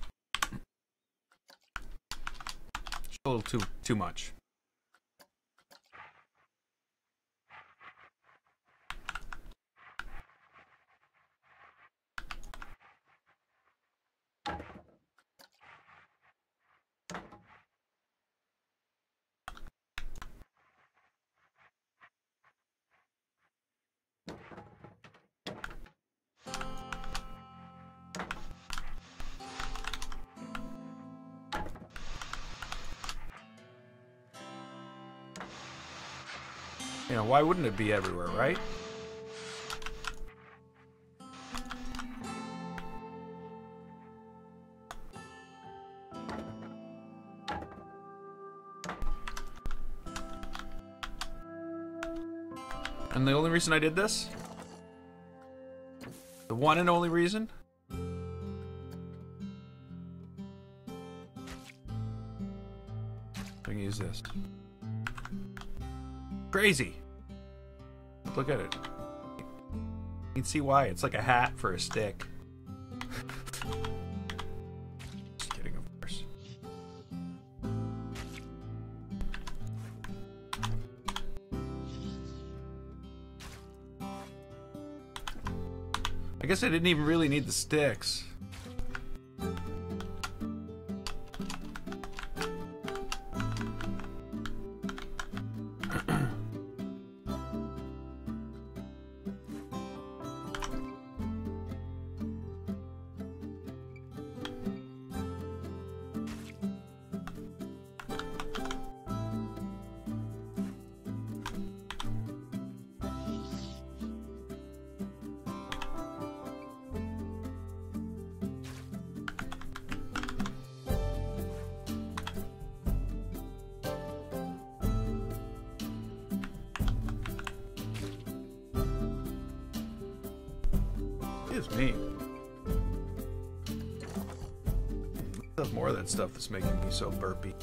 It's a little too much. You know, why wouldn't it be everywhere, right? And the only reason I did this? The one and only reason? I can use this. Crazy! Look at it. You can see why. It's like a hat for a stick. Just kidding, of course. I guess I didn't even really need the sticks. Is me. There's more of that stuff that's making me so burpy.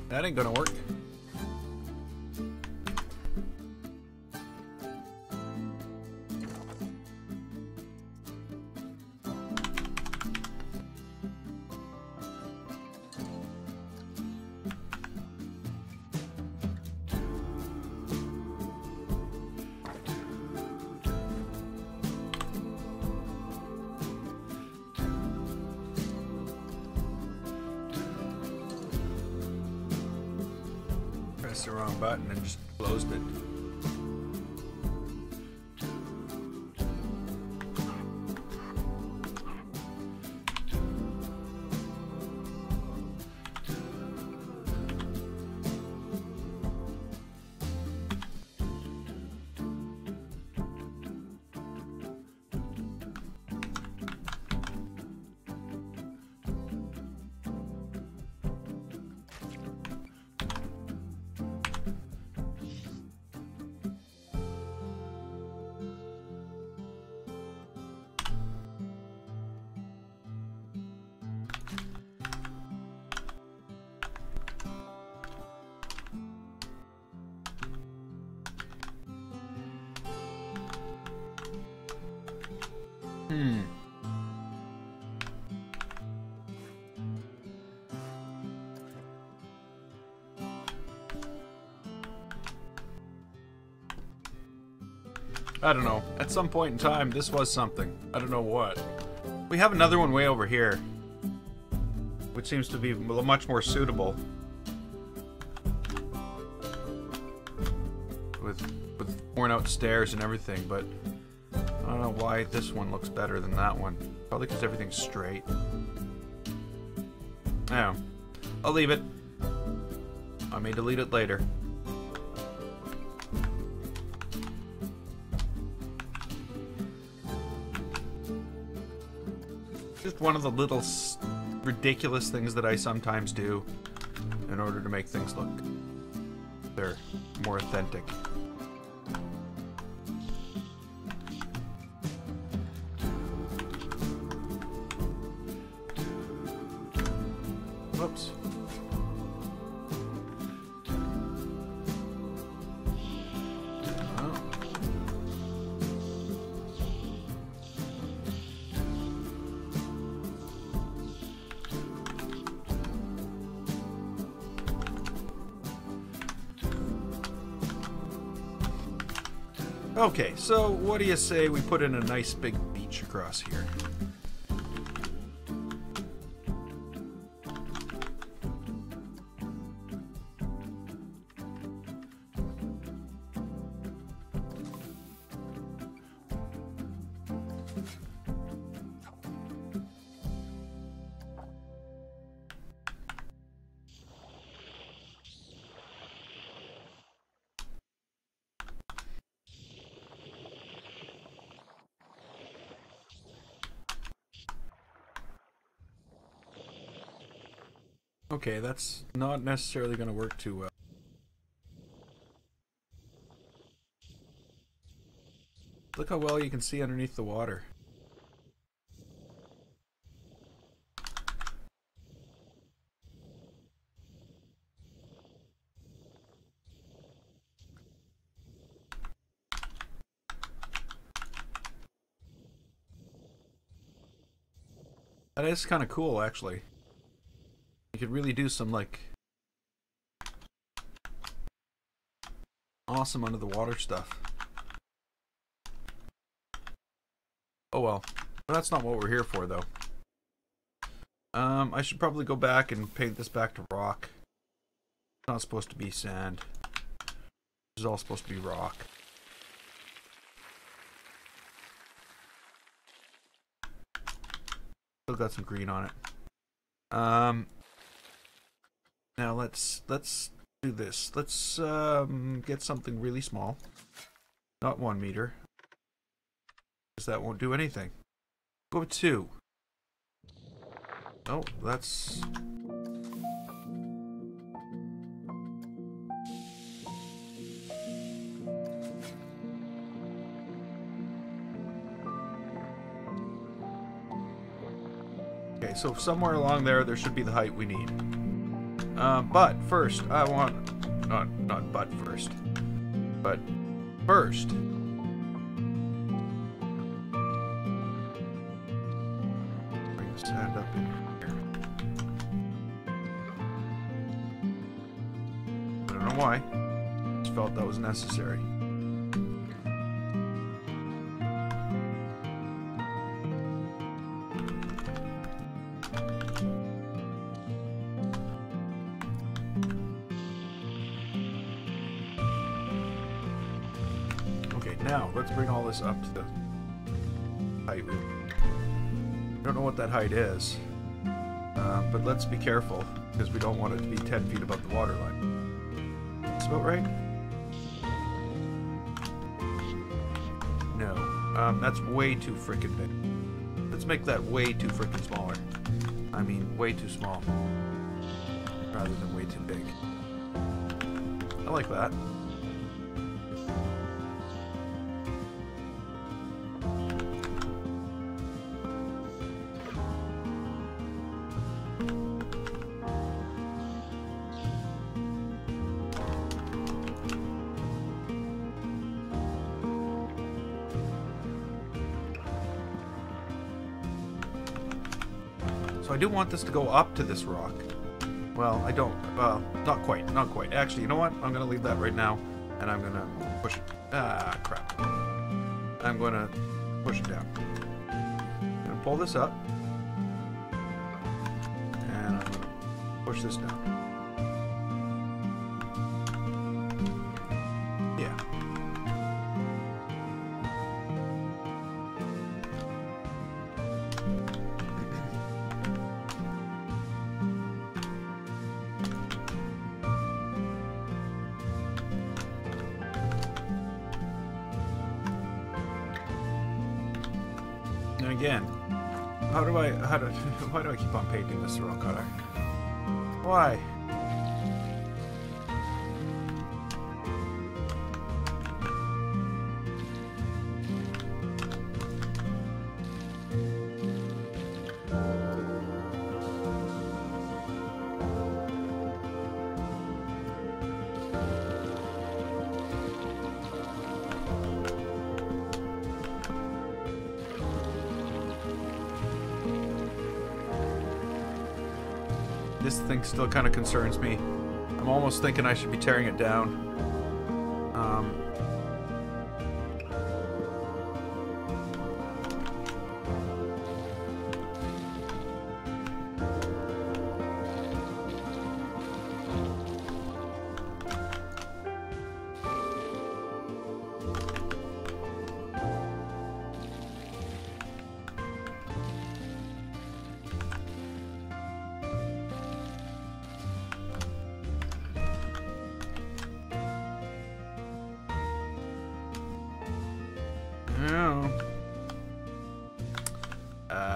That ain't gonna work. Pressed the wrong button and just closed it. I don't know. At some point in time, this was something. I don't know what. We have another one way over here, which seems to be much more suitable. With worn out stairs and everything, but I don't know why this one looks better than that one. Probably because everything's straight. Yeah. I'll leave it. I may delete it later. Just one of the little ridiculous things that I sometimes do in order to make things look they're more authentic. Whoops. Okay, so what do you say we put in a nice big beach across here? Okay, that's not necessarily going to work too well. Look how well you can see underneath the water. That is kind of cool, actually. You could really do some, like, awesome under the water stuff. Oh well. That's not what we're here for, though. I should probably go back and paint this back to rock. It's not supposed to be sand. This is all supposed to be rock. Still got some green on it. Now let's do this. Let's get something really small. Not 1 meter. Because that won't do anything. Go with 2. Oh, that's... Okay, so somewhere along there should be the height we need. But first, I want... Not but first. But first... Bring the sand up in here. I don't know why. Just felt that was necessary. Now, let's bring all this up to the height. I don't know what that height is, but let's be careful, because we don't want it to be 10 feet above the water line. That's about right? No. That's way too frickin' big. Let's make that way too frickin' smaller. I mean, way too small. Rather than way too big. I like that. I do want this to go up to this rock. Well, I don't. Not quite. Not quite. Actually, you know what? I'm going to leave that right now, and I'm going to push it. Ah, crap. I'm going to push it down. I'm going to pull this up. And I'm going to push this down. Yeah. And again, why do I keep on painting this the wrong color? Why? This thing still kind of concerns me. I'm almost thinking I should be tearing it down.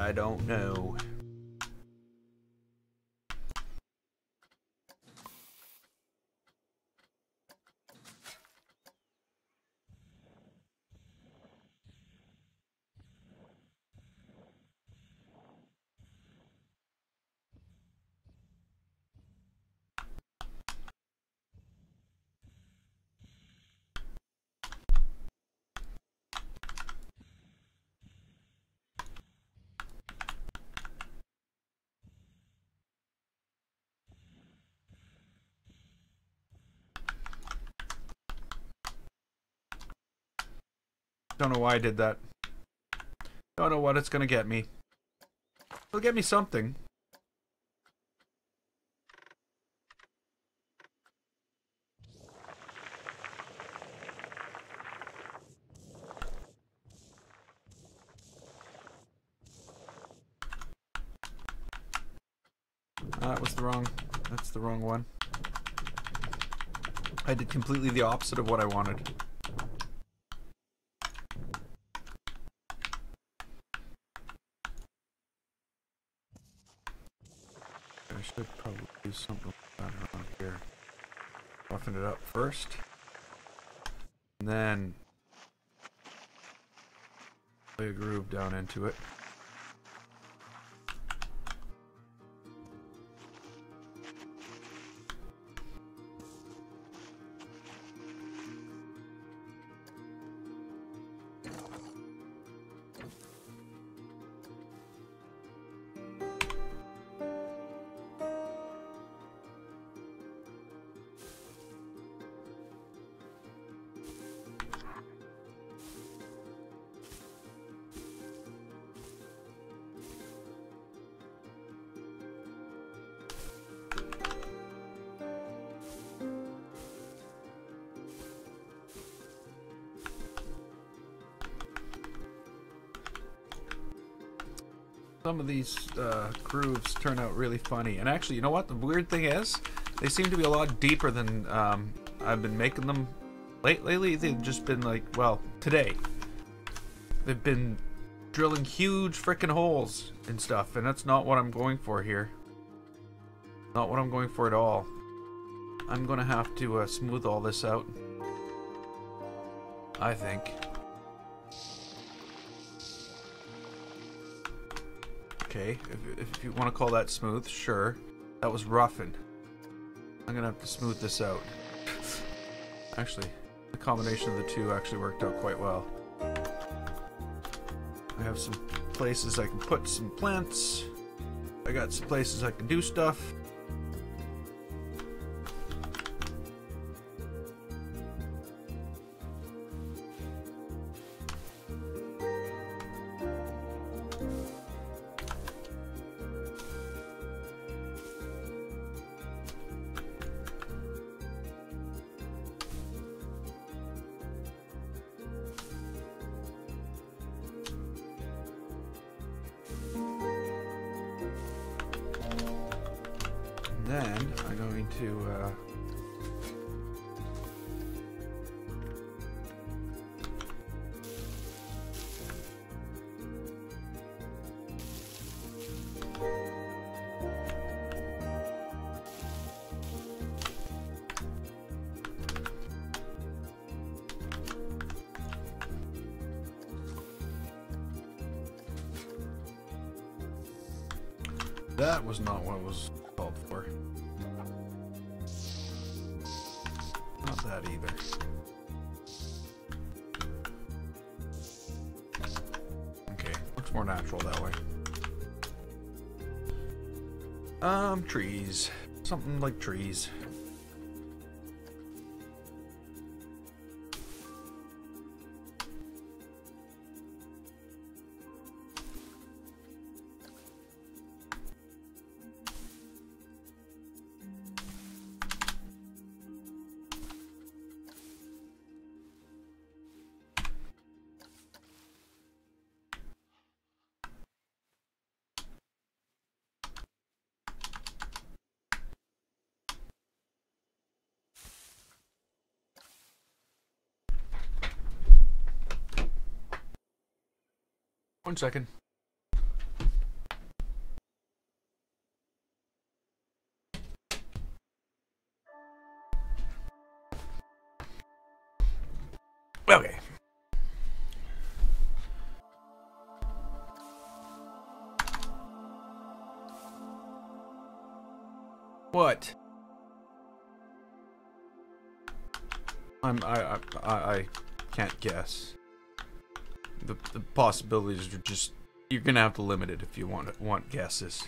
I don't know. Don't know why I did that. Don't know what it's gonna get me. It'll get me something. That's the wrong one. I did completely the opposite of what I wanted. I should probably do something like that around here. Roughen it up first. And then lay a groove down into it. Some of these grooves turn out really funny. And actually, you know what? The weird thing is, they seem to be a lot deeper than I've been making them. Lately, they've just been like, well, today. They've been drilling huge frickin' holes and stuff, and that's not what I'm going for here. Not what I'm going for at all. I'm gonna have to smooth all this out, I think. Okay, if you want to call that smooth, sure. That was roughing. I'm gonna have to smooth this out. Actually, the combination of the two actually worked out quite well. I have some places I can put some plants. I got some places I can do stuff. Then I'm going to that was not what it was called for. Not that either. Okay, looks more natural that way. Trees. Something like trees. One second. Okay. What? I can't guess. The possibilities are just, you're gonna have to limit it if you want guesses.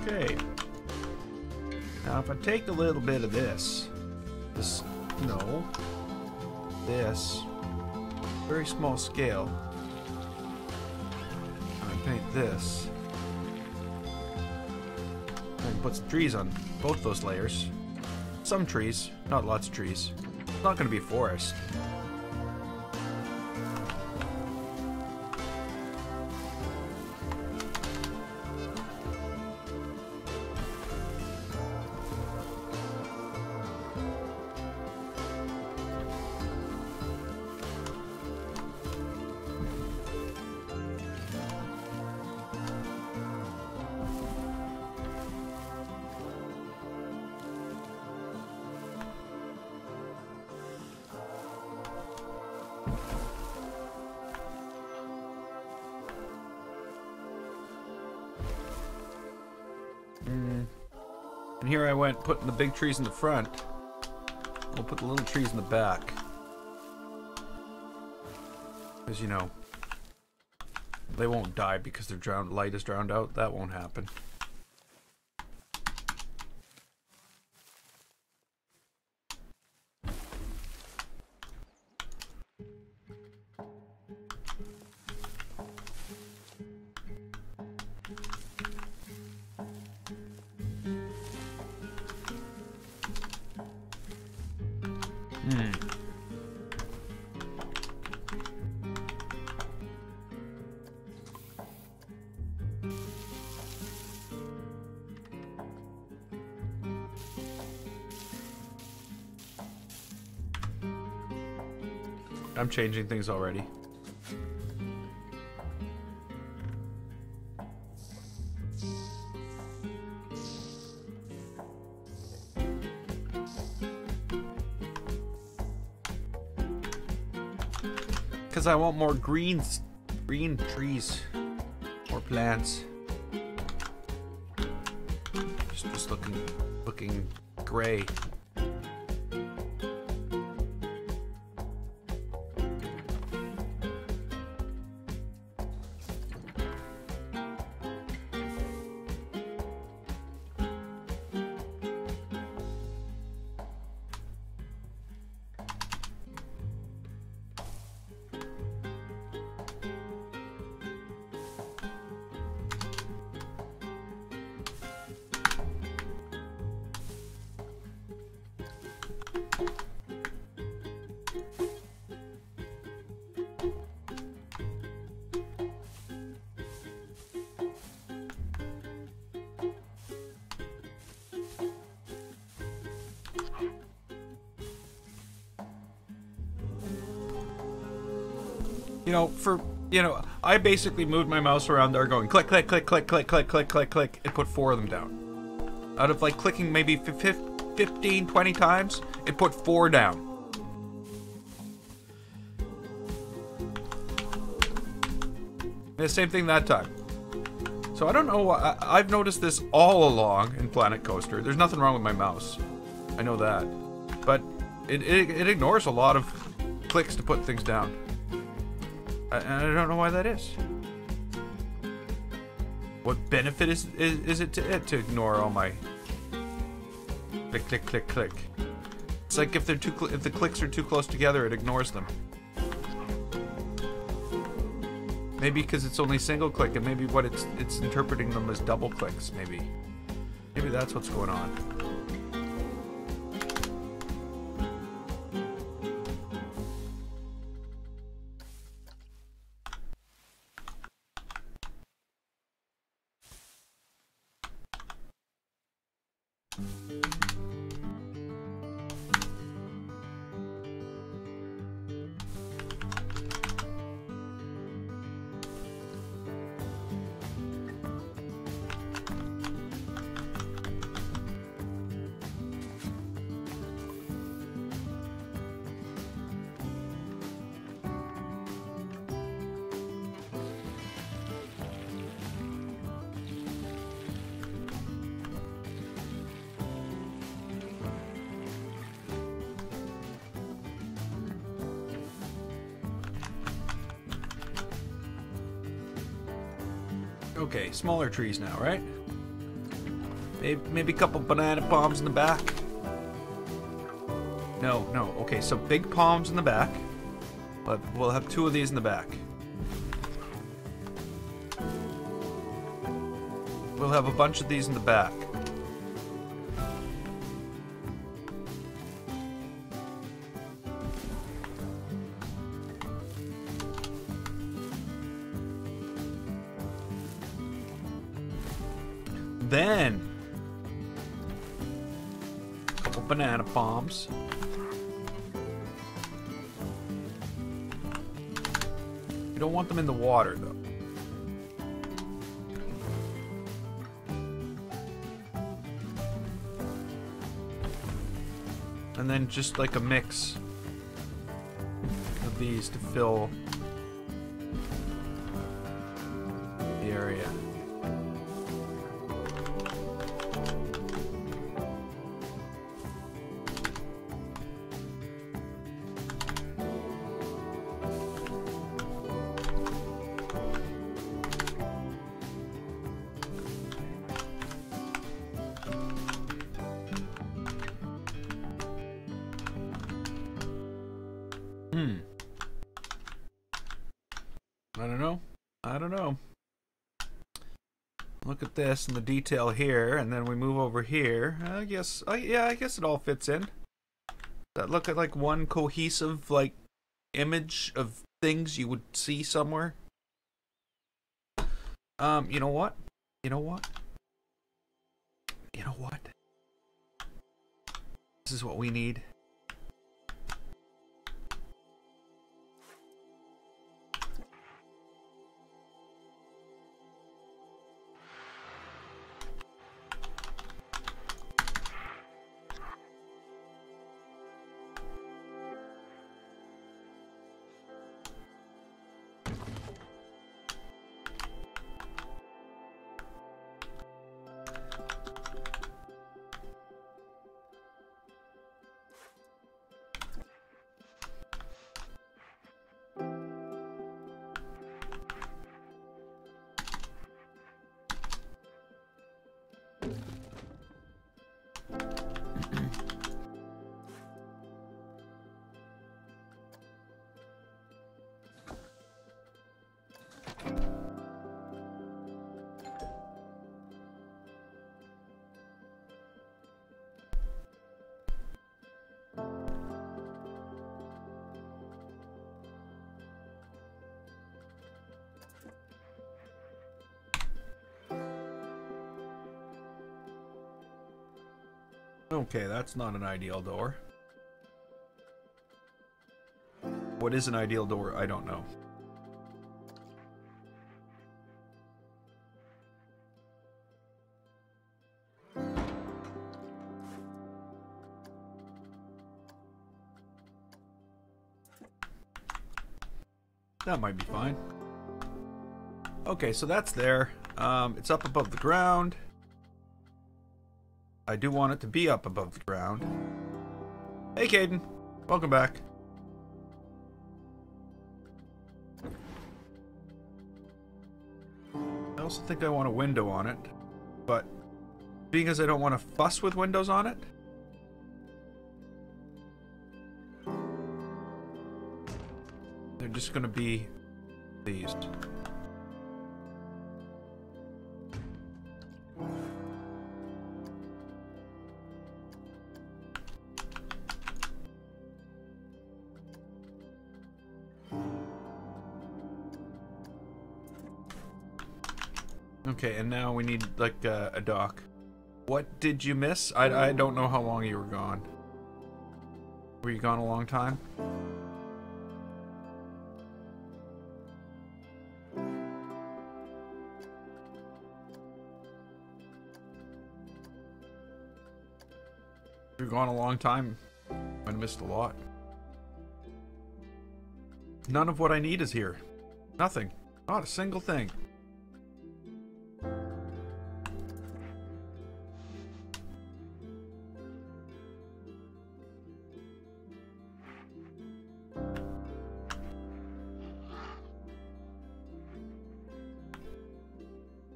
Okay. Now if I take a little bit of this, this very small scale, and I paint this, and put some trees on both those layers. Some trees, not lots of trees. It's not going to be a forest. And here I went putting the big trees in the front. We'll put the little trees in the back. Because, you know, they won't die because their light is drowned out. That won't happen. Hmm. I'm changing things already. Because I want more green trees. More plants. Just looking gray. I basically moved my mouse around there going click, click, click, click, click, click, click, click, click. It put 4 of them down. Out of like clicking maybe 15, 20 times, it put 4 down. And the same thing that time. So I don't know why. I've noticed this all along in Planet Coaster. There's nothing wrong with my mouse. I know that. But it ignores a lot of clicks to put things down. I don't know why that is. What benefit is it to ignore all my click, click, click, click? It's like if the clicks are too close together, it ignores them. Maybe because it's only single click, and maybe what it's interpreting them as double clicks. Maybe that's what's going on. Okay, smaller trees now, right? Maybe a couple banana palms in the back. No. Okay, so big palms in the back. But we'll have 2 of these in the back. We'll have a bunch of these in the back. Then a couple banana palms. You don't want them in the water though. And then just like a mix of these to fill the area. I don't know. Look at this and the detail here, and then we move over here. I guess it all fits in. That look at like one cohesive like image of things you would see somewhere. You know what? You know what? You know what? This is what we need. Okay, that's not an ideal door. What is an ideal door? I don't know. That might be fine. Okay, so that's there. It's up above the ground. I do want it to be up above the ground. Hey, Caden. Welcome back. I also think I want a window on it, but being as I don't want to fuss with windows on it, they're just going to be these. Okay, and now we need, like, a dock. What did you miss? I don't know how long you were gone. Were you gone a long time? You're gone a long time. I missed a lot. None of what I need is here. Nothing. Not a single thing.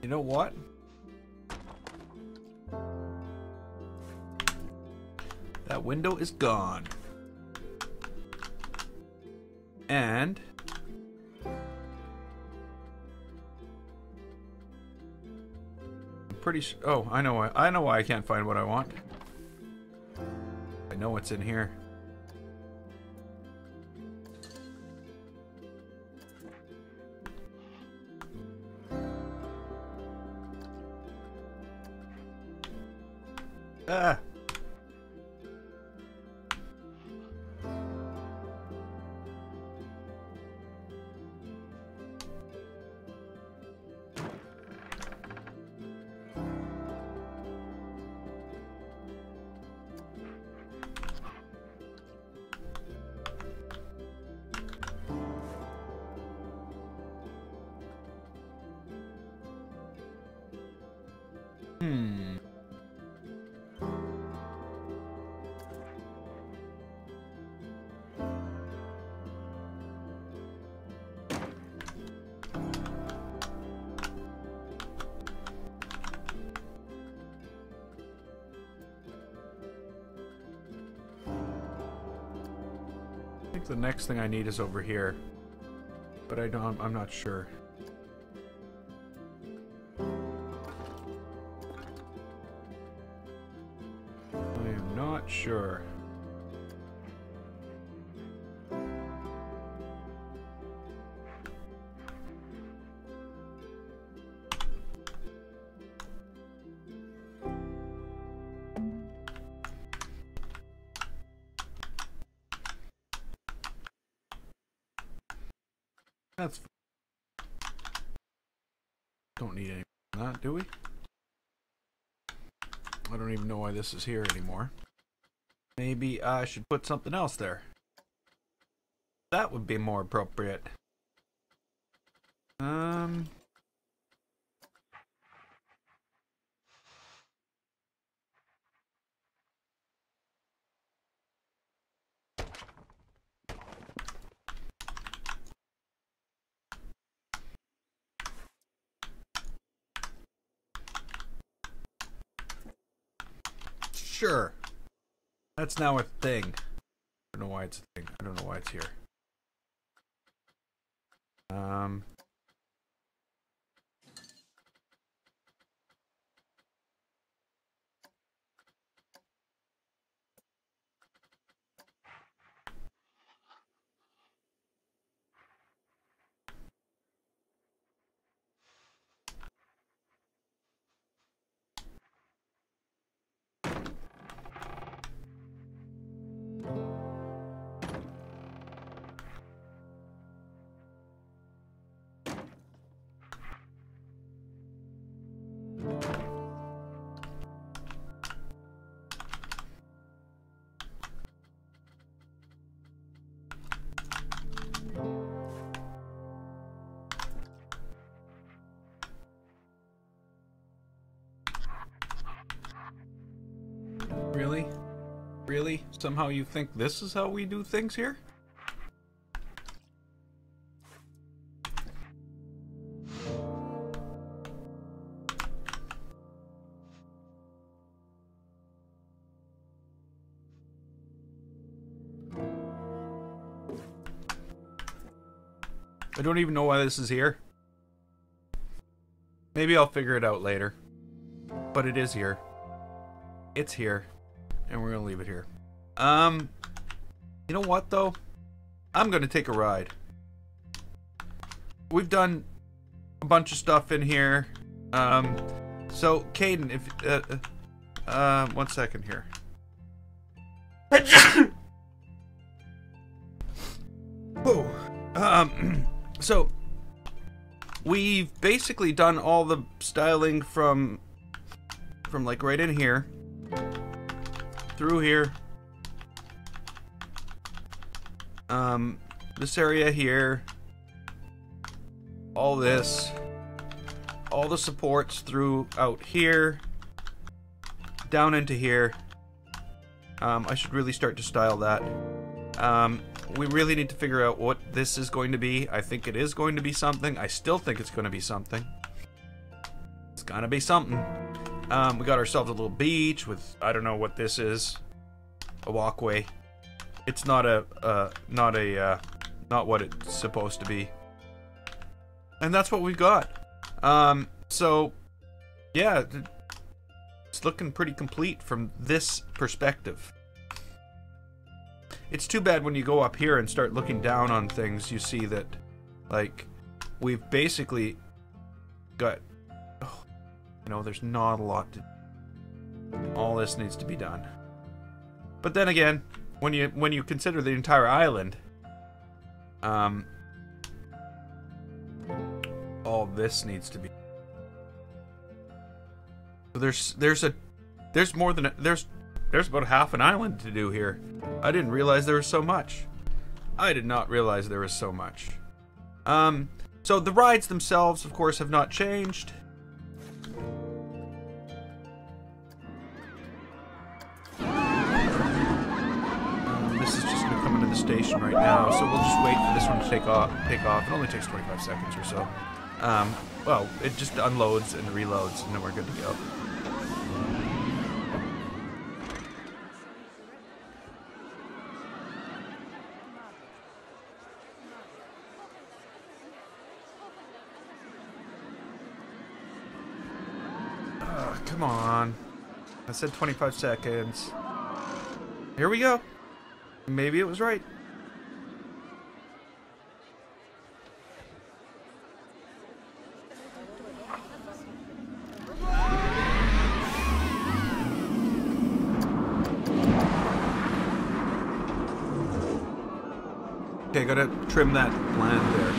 You know what? That window is gone. And I'm pretty sure. Oh, I know why. I know why I can't find what I want. I know what's in here. Ah. I think the next thing I need is over here, but I'm not sure. I am not sure. That's... Don't need any of that, do we? I don't even know why this is here anymore. Maybe I should put something else there. That would be more appropriate. Sure. That's now a thing. I don't know why it's a thing. I don't know why it's here. Really? Really? Somehow you think this is how we do things here? I don't even know why this is here. Maybe I'll figure it out later. But it is here. It's here. And we're gonna leave it here. You know what though? I'm gonna take a ride. We've done a bunch of stuff in here. So Caden, if 1 second here. Whoa. So we've basically done all the styling from like right in here through here, this area here, all this, all the supports through out here, down into here. I should really start to style that. We really need to figure out what this is going to be. I think it is going to be something. I still think it's going to be something. It's gonna be something. We got ourselves a little beach with, I don't know what this is. A walkway. It's not not what it's supposed to be. And that's what we've got. So, yeah, it's looking pretty complete from this perspective. It's too bad when you go up here and start looking down on things, you see that, like, we've basically got, you know, there's not a lot to, all this needs to be done. But then again, when you consider the entire island, all this needs to be. So there's more than there's about half an island to do here. I didn't realize there was so much. I did not realize there was so much. So the rides themselves, of course, have not changed. This is just going to come into the station right now, so we'll just wait for this one to take off. It only takes 25 seconds or so. Well, it just unloads and reloads, and then we're good to go. Come on. I said 25 seconds. Here we go. Maybe it was right. Okay, gotta trim that land there.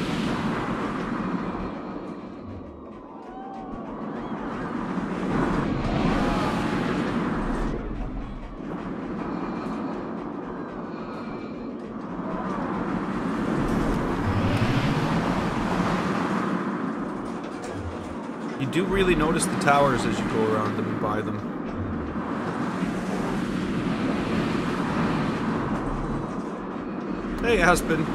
do really notice the towers as you go around them and by them. Hey, husband.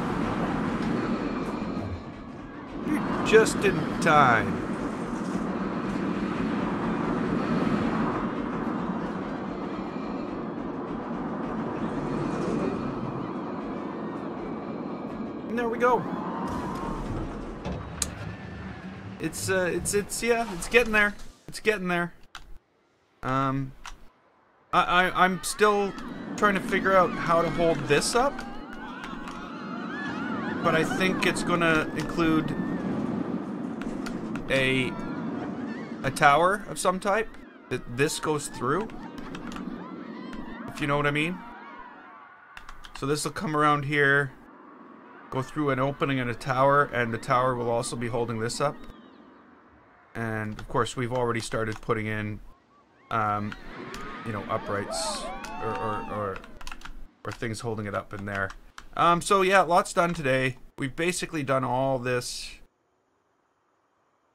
You're just in time. And there we go. It's getting there. It's getting there. I'm still trying to figure out how to hold this up. But I think it's gonna include a tower of some type that this goes through. If you know what I mean. So this will come around here, go through an opening in a tower, and the tower will also be holding this up. And of course, we've already started putting in, you know, uprights or things holding it up in there. So yeah, lots done today. We've basically done all this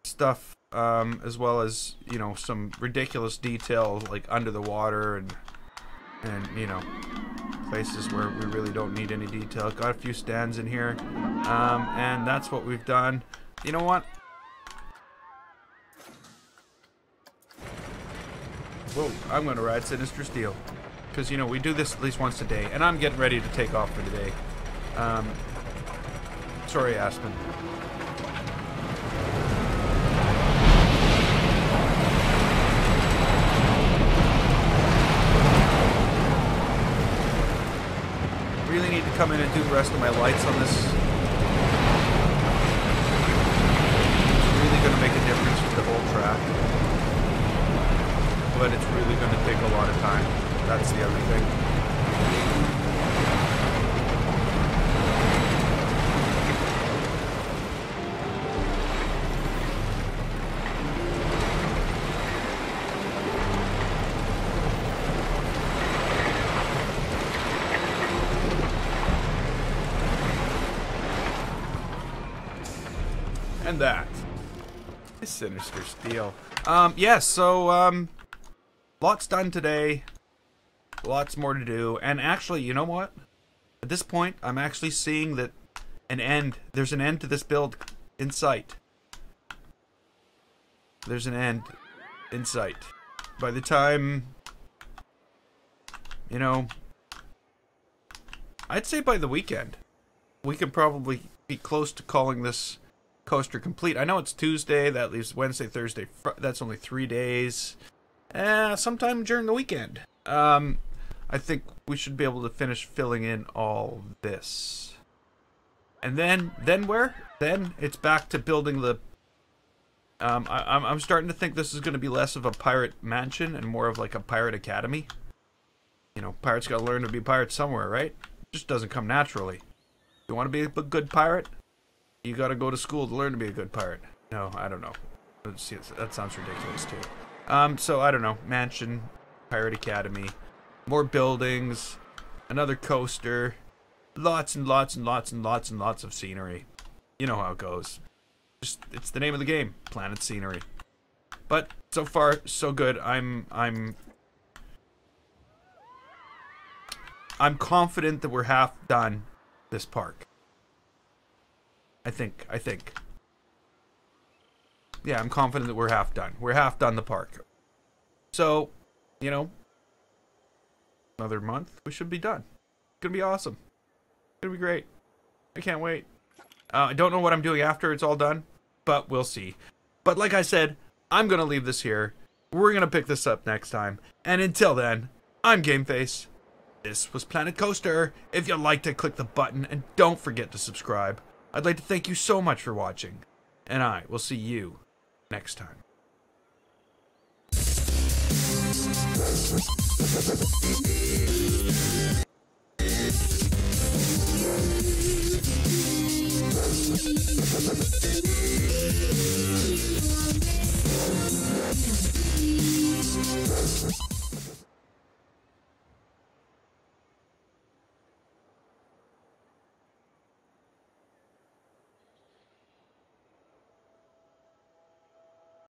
stuff, as well as, you know, some ridiculous detail like under the water and you know, places where we really don't need any detail. Got a few stands in here, and that's what we've done. You know what? Whoa, I'm gonna ride Sinister Steel. Because, you know, we do this at least once a day, and I'm getting ready to take off for the day. Sorry, Aspen. Really need to come in and do the rest of my lights on this. It's really gonna make a difference with the whole track. But it's really going to take a lot of time. That's the other thing. And that is Sinister Steel. Yeah, so, lots done today. Lots more to do. And actually, you know what? At this point, I'm actually seeing that there's an end to this build in sight. There's an end in sight. By the time, you know, I'd say by the weekend, we could probably be close to calling this coaster complete. I know it's Tuesday. That leaves Wednesday, Thursday. That's only 3 days. Sometime during the weekend. I think we should be able to finish filling in all this. And then where? Then it's back to building the... I'm starting to think this is going to be less of a pirate mansion and more of like a pirate academy. You know, pirates got to learn to be pirates somewhere, right? It just doesn't come naturally. You want to be a good pirate? You got to go to school to learn to be a good pirate. No, I don't know. See, that sounds ridiculous too. So I don't know. Mansion, pirate academy, more buildings, another coaster, lots and lots and lots and lots and lots of scenery. You know how it goes. Just, it's the name of the game, Planet Scenery. But so far, so good. I'm confident that we're half done this park. I think. Yeah, I'm confident that we're half done. We're half done the park. So, you know, another month, we should be done. It's gonna be awesome. It's gonna be great. I can't wait. I don't know what I'm doing after it's all done, but we'll see. But like I said, I'm gonna leave this here. We're gonna pick this up next time. And until then, I'm GameFace. This was Planet Coaster. If you liked it, click the button and don't forget to subscribe. I'd like to thank you so much for watching. And I will see you next time.